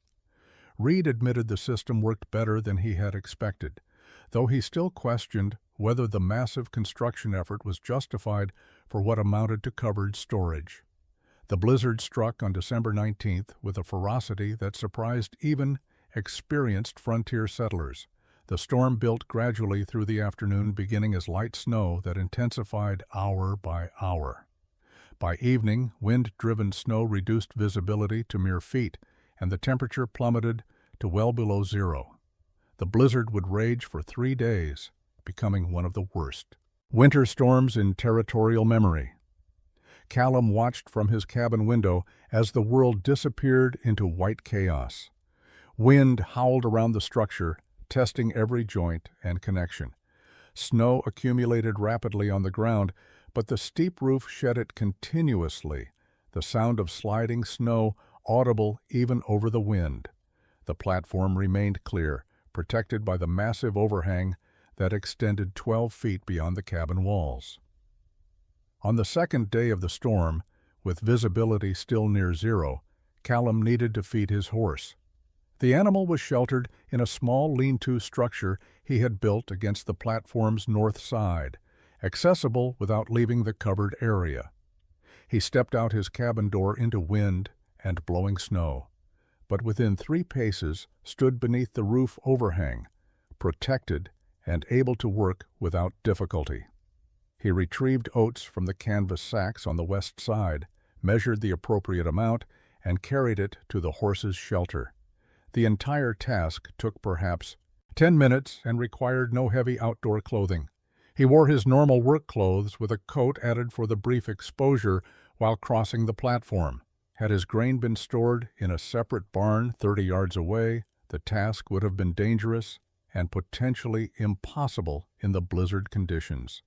Reed admitted the system worked better than he had expected, though he still questioned whether the massive construction effort was justified for what amounted to covered storage. The blizzard struck on December 19th with a ferocity that surprised even experienced frontier settlers. The storm built gradually through the afternoon, beginning as light snow that intensified hour by hour. By evening, wind-driven snow reduced visibility to mere feet, and the temperature plummeted to well below zero. The blizzard would rage for 3 days, becoming one of the worst winter storms in territorial memory. Callum watched from his cabin window as the world disappeared into white chaos. Wind howled around the structure, testing every joint and connection. Snow accumulated rapidly on the ground, but the steep roof shed it continuously, the sound of sliding snow audible even over the wind. The platform remained clear, protected by the massive overhang that extended 12 feet beyond the cabin walls. On the second day of the storm, with visibility still near zero, Callum needed to feed his horse. The animal was sheltered in a small lean-to structure he had built against the platform's north side, accessible without leaving the covered area. He stepped out his cabin door into wind and blowing snow, but within 3 paces stood beneath the roof overhang, protected and able to work without difficulty. He retrieved oats from the canvas sacks on the west side, measured the appropriate amount, and carried it to the horses' shelter. The entire task took perhaps 10 minutes and required no heavy outdoor clothing. He wore his normal work clothes with a coat added for the brief exposure while crossing the platform. Had his grain been stored in a separate barn 30 yards away, the task would have been dangerous and potentially impossible in the blizzard conditions.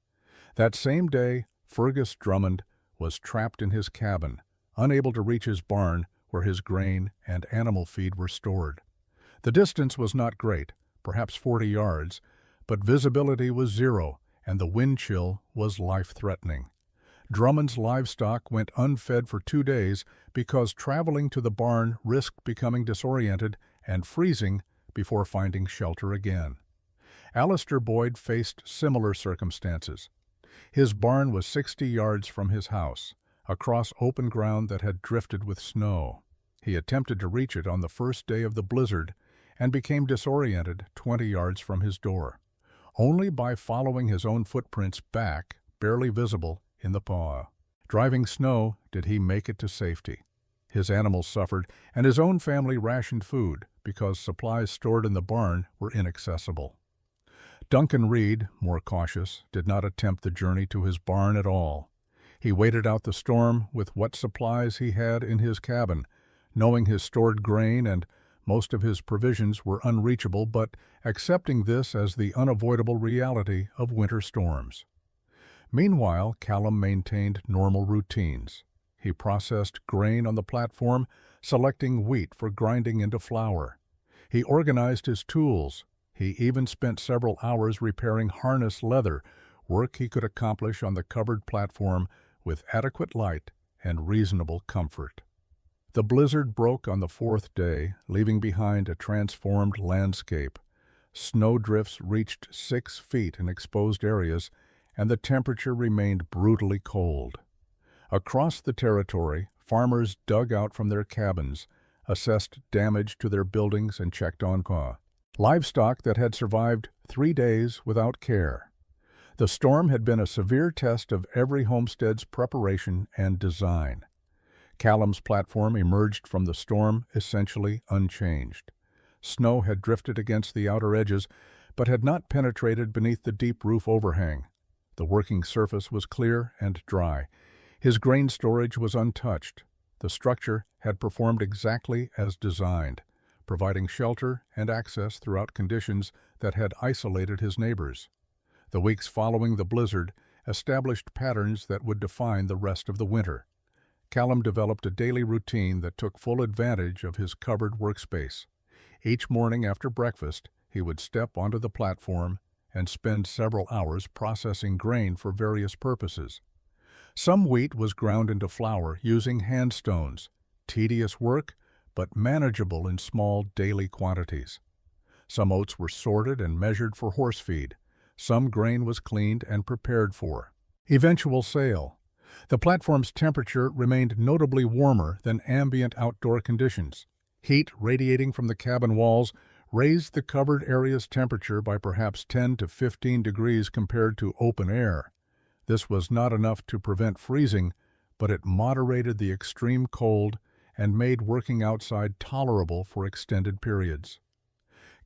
That same day, Fergus Drummond was trapped in his cabin, unable to reach his barn where his grain and animal feed were stored. The distance was not great, perhaps 40 yards, but visibility was zero and the wind chill was life-threatening. Drummond's livestock went unfed for 2 days because traveling to the barn risked becoming disoriented and freezing before finding shelter again. Alistair Boyd faced similar circumstances. His barn was 60 yards from his house, across open ground that had drifted with snow. He attempted to reach it on the first day of the blizzard and became disoriented 20 yards from his door. Only by following his own footprints back, barely visible, in the thaw. Driving snow did he make it to safety. His animals suffered, and his own family rationed food because supplies stored in the barn were inaccessible. Duncan Reed, more cautious, did not attempt the journey to his barn at all. He waited out the storm with what supplies he had in his cabin, knowing his stored grain and most of his provisions were unreachable, but accepting this as the unavoidable reality of winter storms. Meanwhile, Callum maintained normal routines. He processed grain on the platform, selecting wheat for grinding into flour. He organized his tools. He even spent several hours repairing harness leather, work he could accomplish on the covered platform with adequate light and reasonable comfort. The blizzard broke on the 4th day, leaving behind a transformed landscape. Snowdrifts reached 6 feet in exposed areas, and the temperature remained brutally cold. Across the territory, farmers dug out from their cabins, assessed damage to their buildings, and checked on livestock that had survived 3 days without care. The storm had been a severe test of every homestead's preparation and design. Callum's platform emerged from the storm essentially unchanged. Snow had drifted against the outer edges, but had not penetrated beneath the deep roof overhang. The working surface was clear and dry. His grain storage was untouched. The structure had performed exactly as designed, providing shelter and access throughout conditions that had isolated his neighbors. The weeks following the blizzard established patterns that would define the rest of the winter. Callum developed a daily routine that took full advantage of his covered workspace. Each morning after breakfast, he would step onto the platform and spend several hours processing grain for various purposes. Some wheat was ground into flour using hand stones, tedious work, but manageable in small daily quantities. Some oats were sorted and measured for horse feed. Some grain was cleaned and prepared for eventual sale. The platform's temperature remained notably warmer than ambient outdoor conditions. Heat radiating from the cabin walls raised the covered area's temperature by perhaps 10 to 15 degrees compared to open air. This was not enough to prevent freezing, but it moderated the extreme cold and made working outside tolerable for extended periods.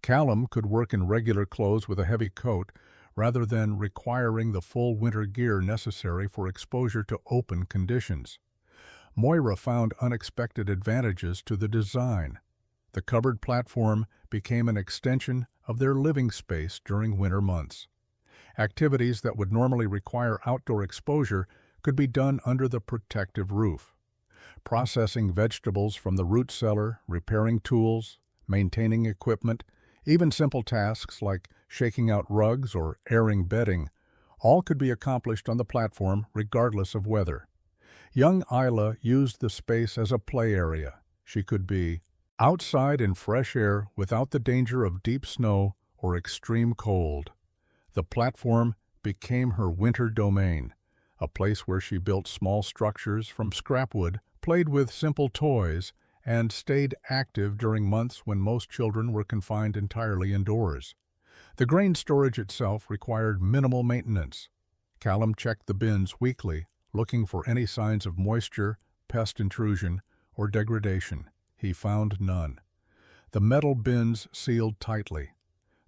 Callum could work in regular clothes with a heavy coat, rather than requiring the full winter gear necessary for exposure to open conditions. Moira found unexpected advantages to the design. The covered platform became an extension of their living space during winter months. Activities that would normally require outdoor exposure could be done under the protective roof. Processing vegetables from the root cellar, repairing tools, maintaining equipment, even simple tasks like shaking out rugs or airing bedding, all could be accomplished on the platform regardless of weather. Young Isla used the space as a play area. She could be outside in fresh air without the danger of deep snow or extreme cold. The platform became her winter domain, a place where she built small structures from scrap wood, played with simple toys, and stayed active during months when most children were confined entirely indoors. The grain storage itself required minimal maintenance. Callum checked the bins weekly, looking for any signs of moisture, pest intrusion, or degradation. He found none. The metal bins sealed tightly.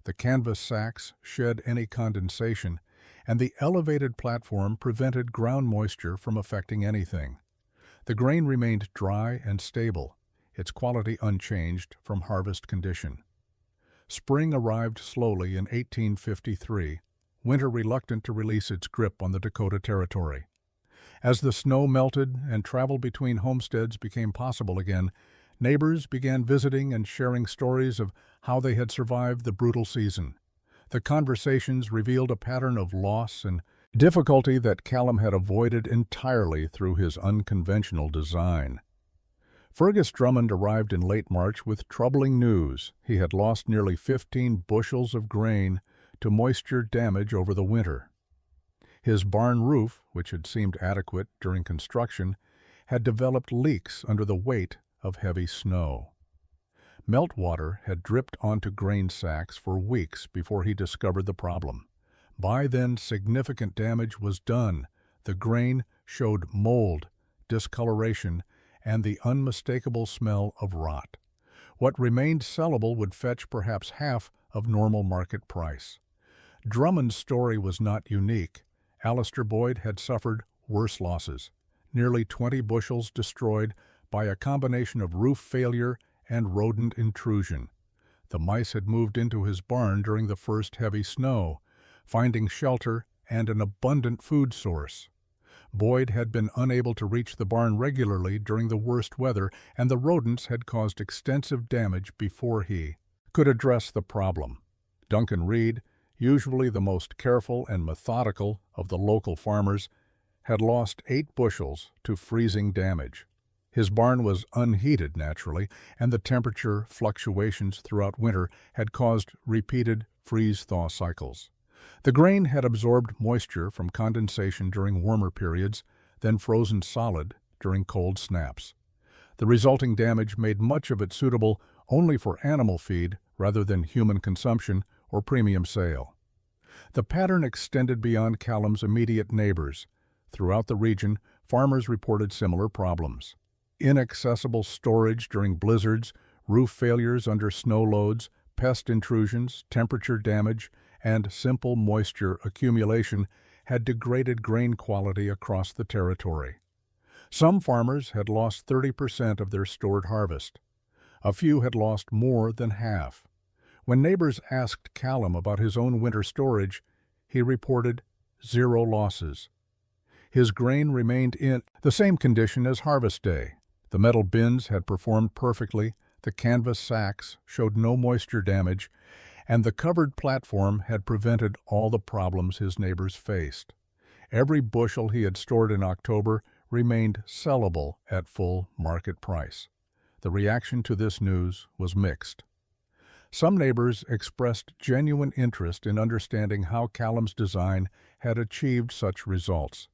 The canvas sacks shed any condensation, and the elevated platform prevented ground moisture from affecting anything. The grain remained dry and stable, its quality unchanged from harvest condition. Spring arrived slowly in 1853, winter reluctant to release its grip on the Dakota Territory. As the snow melted and travel between homesteads became possible again, neighbors began visiting and sharing stories of how they had survived the brutal season. The conversations revealed a pattern of loss and difficulty that Callum had avoided entirely through his unconventional design. Fergus Drummond arrived in late March with troubling news. He had lost nearly 15 bushels of grain to moisture damage over the winter. His barn roof, which had seemed adequate during construction, had developed leaks under the weight of heavy snow. Meltwater had dripped onto grain sacks for weeks before he discovered the problem. By then, significant damage was done. The grain showed mold, discoloration, and the unmistakable smell of rot. What remained sellable would fetch perhaps half of normal market price. Drummond's story was not unique. Alistair Boyd had suffered worse losses, nearly 20 bushels destroyed by a combination of roof failure and rodent intrusion. The mice had moved into his barn during the first heavy snow, finding shelter and an abundant food source. Boyd had been unable to reach the barn regularly during the worst weather, and the rodents had caused extensive damage before he could address the problem. Duncan Reed, usually the most careful and methodical of the local farmers, had lost 8 bushels to freezing damage. His barn was unheated naturally, and the temperature fluctuations throughout winter had caused repeated freeze-thaw cycles. The grain had absorbed moisture from condensation during warmer periods, then frozen solid during cold snaps. The resulting damage made much of it suitable only for animal feed rather than human consumption or premium sale. The pattern extended beyond Callum's immediate neighbors. Throughout the region, farmers reported similar problems. Inaccessible storage during blizzards, roof failures under snow loads, pest intrusions, temperature damage, and simple moisture accumulation had degraded grain quality across the territory. Some farmers had lost 30% of their stored harvest. A few had lost more than half. When neighbors asked Callum about his own winter storage, he reported 0 losses. His grain remained in the same condition as harvest day. The metal bins had performed perfectly, the canvas sacks showed no moisture damage, and the covered platform had prevented all the problems his neighbors faced. Every bushel he had stored in October remained sellable at full market price. The reaction to this news was mixed. Some neighbors expressed genuine interest in understanding how Callum's design had achieved such results.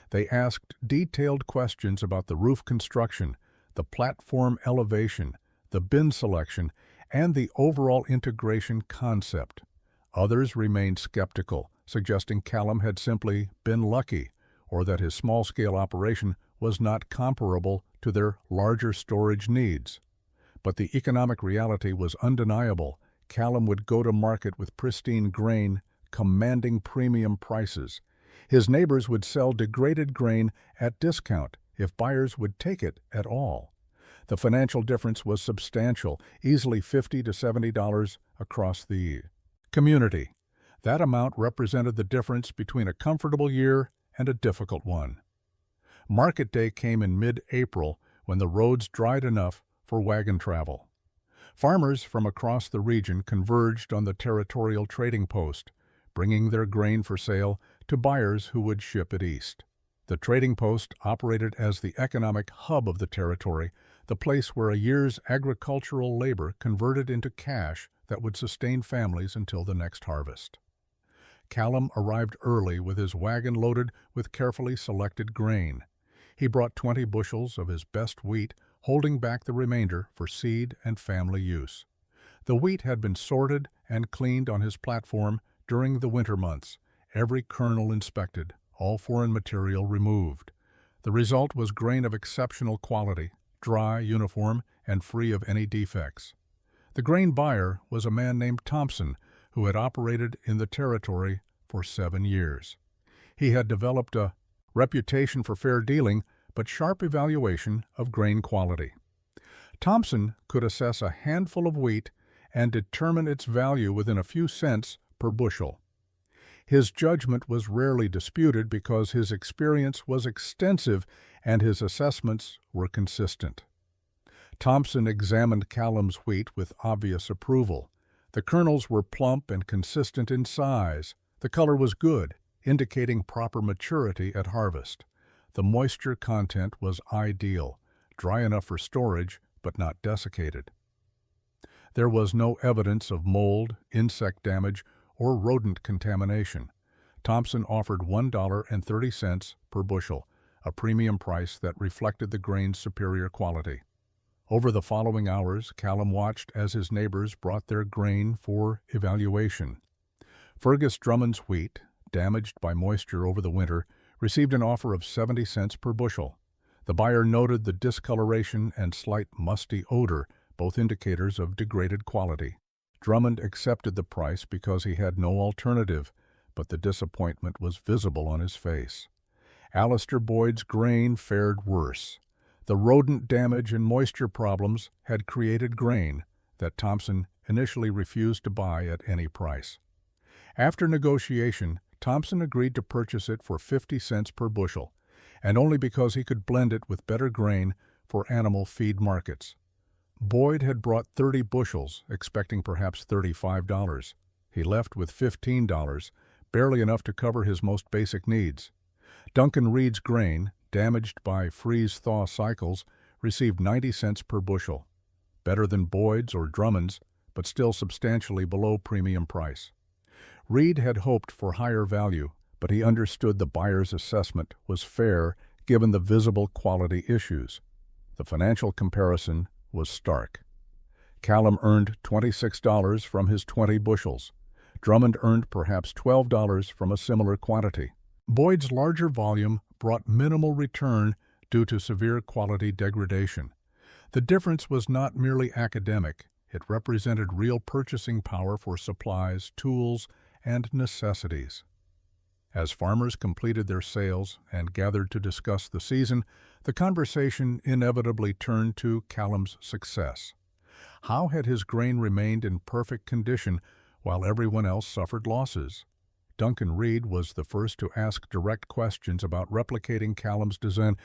They asked detailed questions about the roof construction, the platform elevation, the bin selection, and the overall integration concept. Others remained skeptical, suggesting Callum had simply been lucky, or that his small-scale operation was not comparable to their larger storage needs. But the economic reality was undeniable. Callum would go to market with pristine grain, commanding premium prices. His neighbors would sell degraded grain at discount if buyers would take it at all. The financial difference was substantial, easily $50 to $70 across the community. That amount represented the difference between a comfortable year and a difficult one. Market day came in mid-April when the roads dried enough for wagon travel. Farmers from across the region converged on the territorial trading post, bringing their grain for sale to buyers who would ship it east. The trading post operated as the economic hub of the territory, the place where a year's agricultural labor converted into cash that would sustain families until the next harvest. Callum arrived early with his wagon loaded with carefully selected grain. He brought 20 bushels of his best wheat, holding back the remainder for seed and family use. The wheat had been sorted and cleaned on his platform during the winter months, every kernel inspected, all foreign material removed. The result was grain of exceptional quality, dry, uniform, and free of any defects. The grain buyer was a man named Thompson, who had operated in the territory for 7 years. He had developed a reputation for fair dealing, but sharp evaluation of grain quality. Thompson could assess a handful of wheat and determine its value within a few cents per bushel. His judgment was rarely disputed because his experience was extensive and his assessments were consistent. Thompson examined Callum's wheat with obvious approval. The kernels were plump and consistent in size. The color was good, indicating proper maturity at harvest. The moisture content was ideal, dry enough for storage but not desiccated. There was no evidence of mold, insect damage, or rodent contamination. Thompson offered $1.30 per bushel, a premium price that reflected the grain's superior quality. Over the following hours, Callum watched as his neighbors brought their grain for evaluation. Fergus Drummond's wheat, damaged by moisture over the winter, received an offer of 70 cents per bushel. The buyer noted the discoloration and slight musty odor, both indicators of degraded quality. Drummond accepted the price because he had no alternative, but the disappointment was visible on his face. Alistair Boyd's grain fared worse. The rodent damage and moisture problems had created grain that Thompson initially refused to buy at any price. After negotiation, Thompson agreed to purchase it for 50 cents per bushel, and only because he could blend it with better grain for animal feed markets. Boyd had brought 30 bushels, expecting perhaps $35. He left with $15, barely enough to cover his most basic needs. Duncan Reed's grain, damaged by freeze-thaw cycles, received 90 cents per bushel, better than Boyd's or Drummond's, but still substantially below premium price. Reed had hoped for higher value, but he understood the buyer's assessment was fair given the visible quality issues. The financial comparison was stark. Callum earned $26 from his 20 bushels. Drummond earned perhaps $12 from a similar quantity. Boyd's larger volume brought minimal return due to severe quality degradation. The difference was not merely academic. It represented real purchasing power for supplies, tools, and necessities. As farmers completed their sales and gathered to discuss the season, the conversation inevitably turned to Callum's success. How had his grain remained in perfect condition while everyone else suffered losses? Duncan Reed was the first to ask direct questions about replicating Callum's design.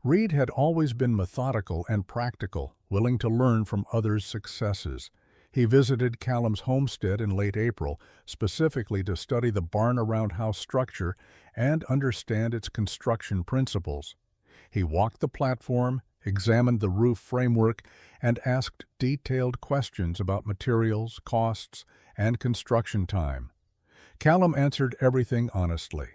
Reed had always been methodical and practical, willing to learn from others' successes. He visited Callum's homestead in late April, specifically to study the barn-around house structure and understand its construction principles. He walked the platform, examined the roof framework, and asked detailed questions about materials, costs, and construction time. Callum answered everything honestly.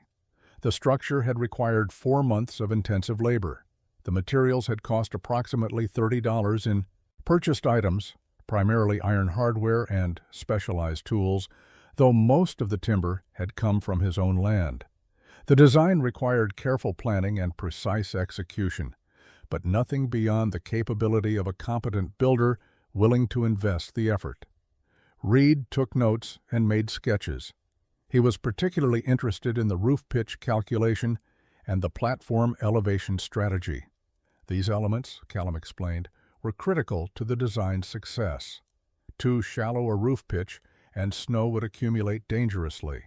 The structure had required 4 months of intensive labor. The materials had cost approximately $30 in purchased items, primarily iron hardware and specialized tools, though most of the timber had come from his own land. The design required careful planning and precise execution, but nothing beyond the capability of a competent builder willing to invest the effort. Reed took notes and made sketches. He was particularly interested in the roof pitch calculation and the platform elevation strategy. These elements, Callum explained, were critical to the design's success. Too shallow a roof pitch and snow would accumulate dangerously.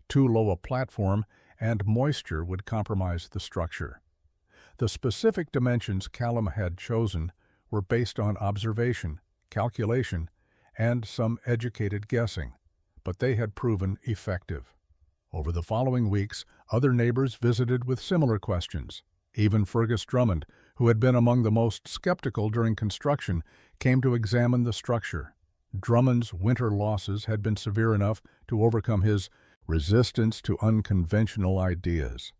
Too low a platform and moisture would compromise the structure. The specific dimensions Callum had chosen were based on observation, calculation, and some educated guessing, but they had proven effective. Over the following weeks, other neighbors visited with similar questions. Even Fergus Drummond, who had been among the most skeptical during construction, came to examine the structure. Drummond's winter losses had been severe enough to overcome his resistance to unconventional ideas.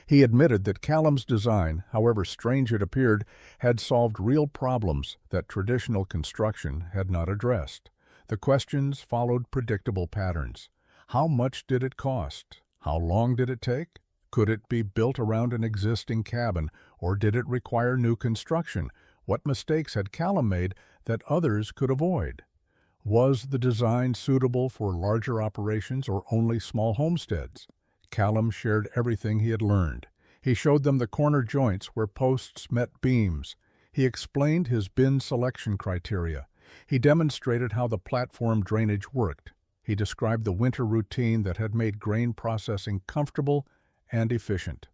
He admitted that Callum's design, however strange it appeared, had solved real problems that traditional construction had not addressed. The questions followed predictable patterns. How much did it cost? How long did it take? Could it be built around an existing cabin, or did it require new construction? What mistakes had Callum made that others could avoid? Was the design suitable for larger operations or only small homesteads? Callum shared everything he had learned. He showed them the corner joints where posts met beams. He explained his bin selection criteria. He demonstrated how the platform drainage worked. He described the winter routine that had made grain processing comfortable and efficient.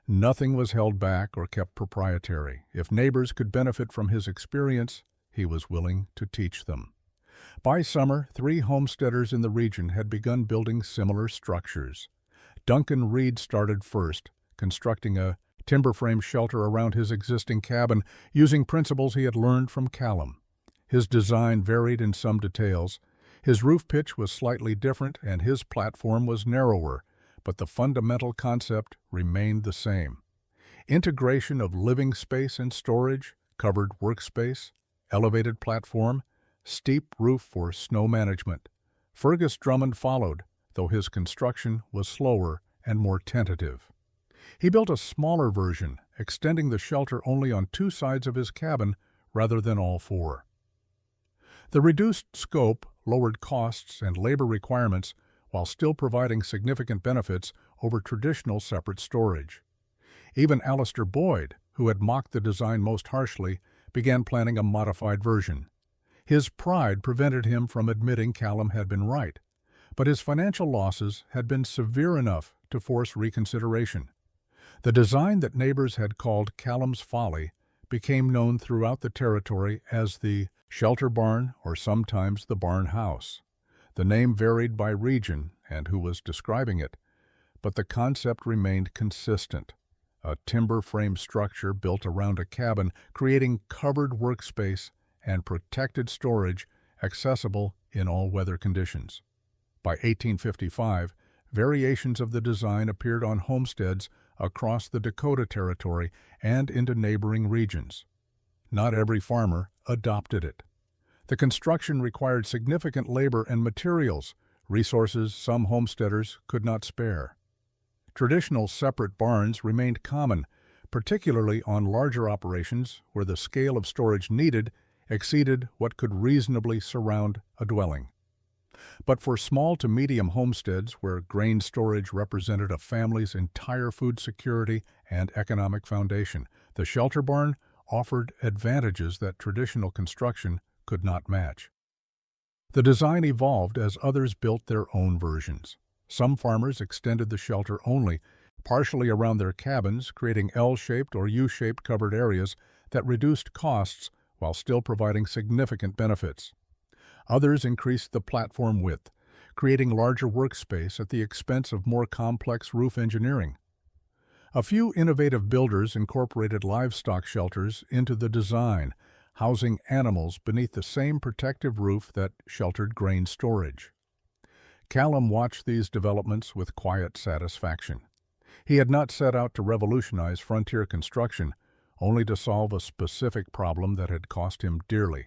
Nothing was held back or kept proprietary. If neighbors could benefit from his experience, he was willing to teach them. By summer, 3 homesteaders in the region had begun building similar structures. Duncan Reed started first, constructing a timber frame shelter around his existing cabin using principles he had learned from Callum. His design varied in some details. His roof pitch was slightly different and his platform was narrower, but the fundamental concept remained the same. Integration of living space and storage, covered workspace, elevated platform, steep roof for snow management. Fergus Drummond followed, though his construction was slower and more tentative. He built a smaller version, extending the shelter only on 2 sides of his cabin rather than all 4. The reduced scope lowered costs and labor requirements while still providing significant benefits over traditional separate storage. Even Alistair Boyd, who had mocked the design most harshly, began planning a modified version. His pride prevented him from admitting Callum had been right, but his financial losses had been severe enough to force reconsideration. The design that neighbors had called Callum's Folly became known throughout the territory as the shelter barn or sometimes the barn house. The name varied by region and who was describing it, but the concept remained consistent. A timber frame structure built around a cabin, creating covered workspace and protected storage accessible in all weather conditions. By 1855, variations of the design appeared on homesteads across the Dakota Territory and into neighboring regions. Not every farmer adopted it. The construction required significant labor and materials, resources some homesteaders could not spare. Traditional separate barns remained common, particularly on larger operations where the scale of storage needed exceeded what could reasonably surround a dwelling. But for small to medium homesteads where grain storage represented a family's entire food security and economic foundation, the shelter barn offered advantages that traditional construction could not match. The design evolved as others built their own versions. Some farmers extended the shelter only, partially around their cabins, creating L-shaped or U-shaped covered areas that reduced costs while still providing significant benefits. Others increased the platform width, creating larger workspace at the expense of more complex roof engineering. A few innovative builders incorporated livestock shelters into the design, housing animals beneath the same protective roof that sheltered grain storage. Callum watched these developments with quiet satisfaction. He had not set out to revolutionize frontier construction, only to solve a specific problem that had cost him dearly.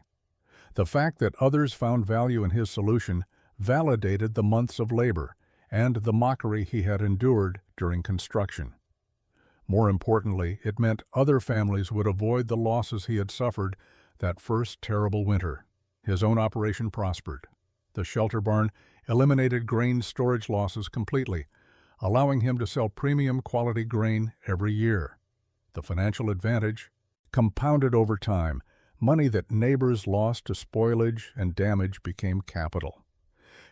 The fact that others found value in his solution validated the months of labor and the mockery he had endured during construction. More importantly, it meant other families would avoid the losses he had suffered that first terrible winter. His own operation prospered. The shelter barn eliminated grain storage losses completely, allowing him to sell premium quality grain every year. The financial advantage compounded over time. Money that neighbors lost to spoilage and damage became capital.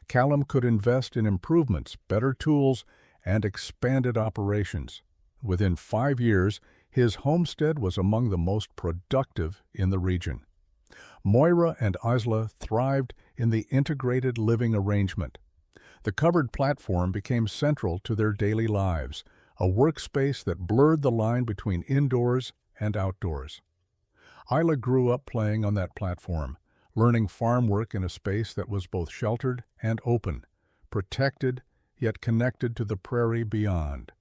Callum could invest in improvements, better tools, and expanded operations. Within 5 years, his homestead was among the most productive in the region. Moira and Isla thrived in the integrated living arrangement. The covered platform became central to their daily lives, a workspace that blurred the line between indoors and outdoors. Isla grew up playing on that platform, learning farm work in a space that was both sheltered and open, protected yet connected to the prairie beyond.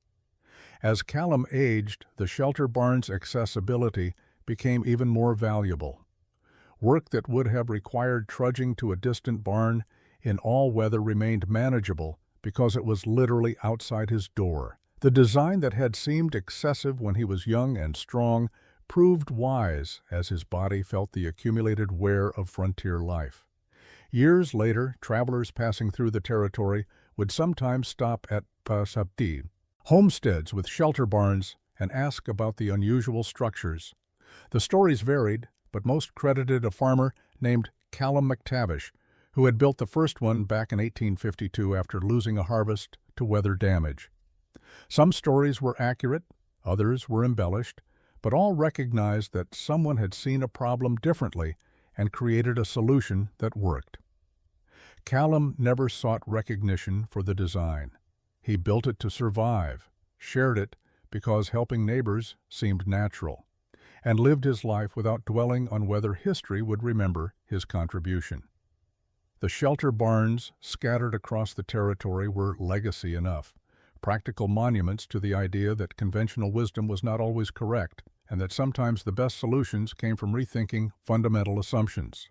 As Callum aged, the shelter barn's accessibility became even more valuable. Work that would have required trudging to a distant barn in all weather remained manageable because it was literally outside his door. The design that had seemed excessive when he was young and strong proved wise as his body felt the accumulated wear of frontier life. Years later, travelers passing through the territory would sometimes stop at pasabti, homesteads with shelter barns, and ask about the unusual structures. The stories varied, but most credited a farmer named Callum McTavish, who had built the first one back in 1852 after losing a harvest to weather damage. Some stories were accurate, others were embellished, but all recognized that someone had seen a problem differently and created a solution that worked. Callum never sought recognition for the design. He built it to survive, shared it because helping neighbors seemed natural, and lived his life without dwelling on whether history would remember his contribution. The shelter barns scattered across the territory were legacy enough, practical monuments to the idea that conventional wisdom was not always correct, and that sometimes the best solutions came from rethinking fundamental assumptions.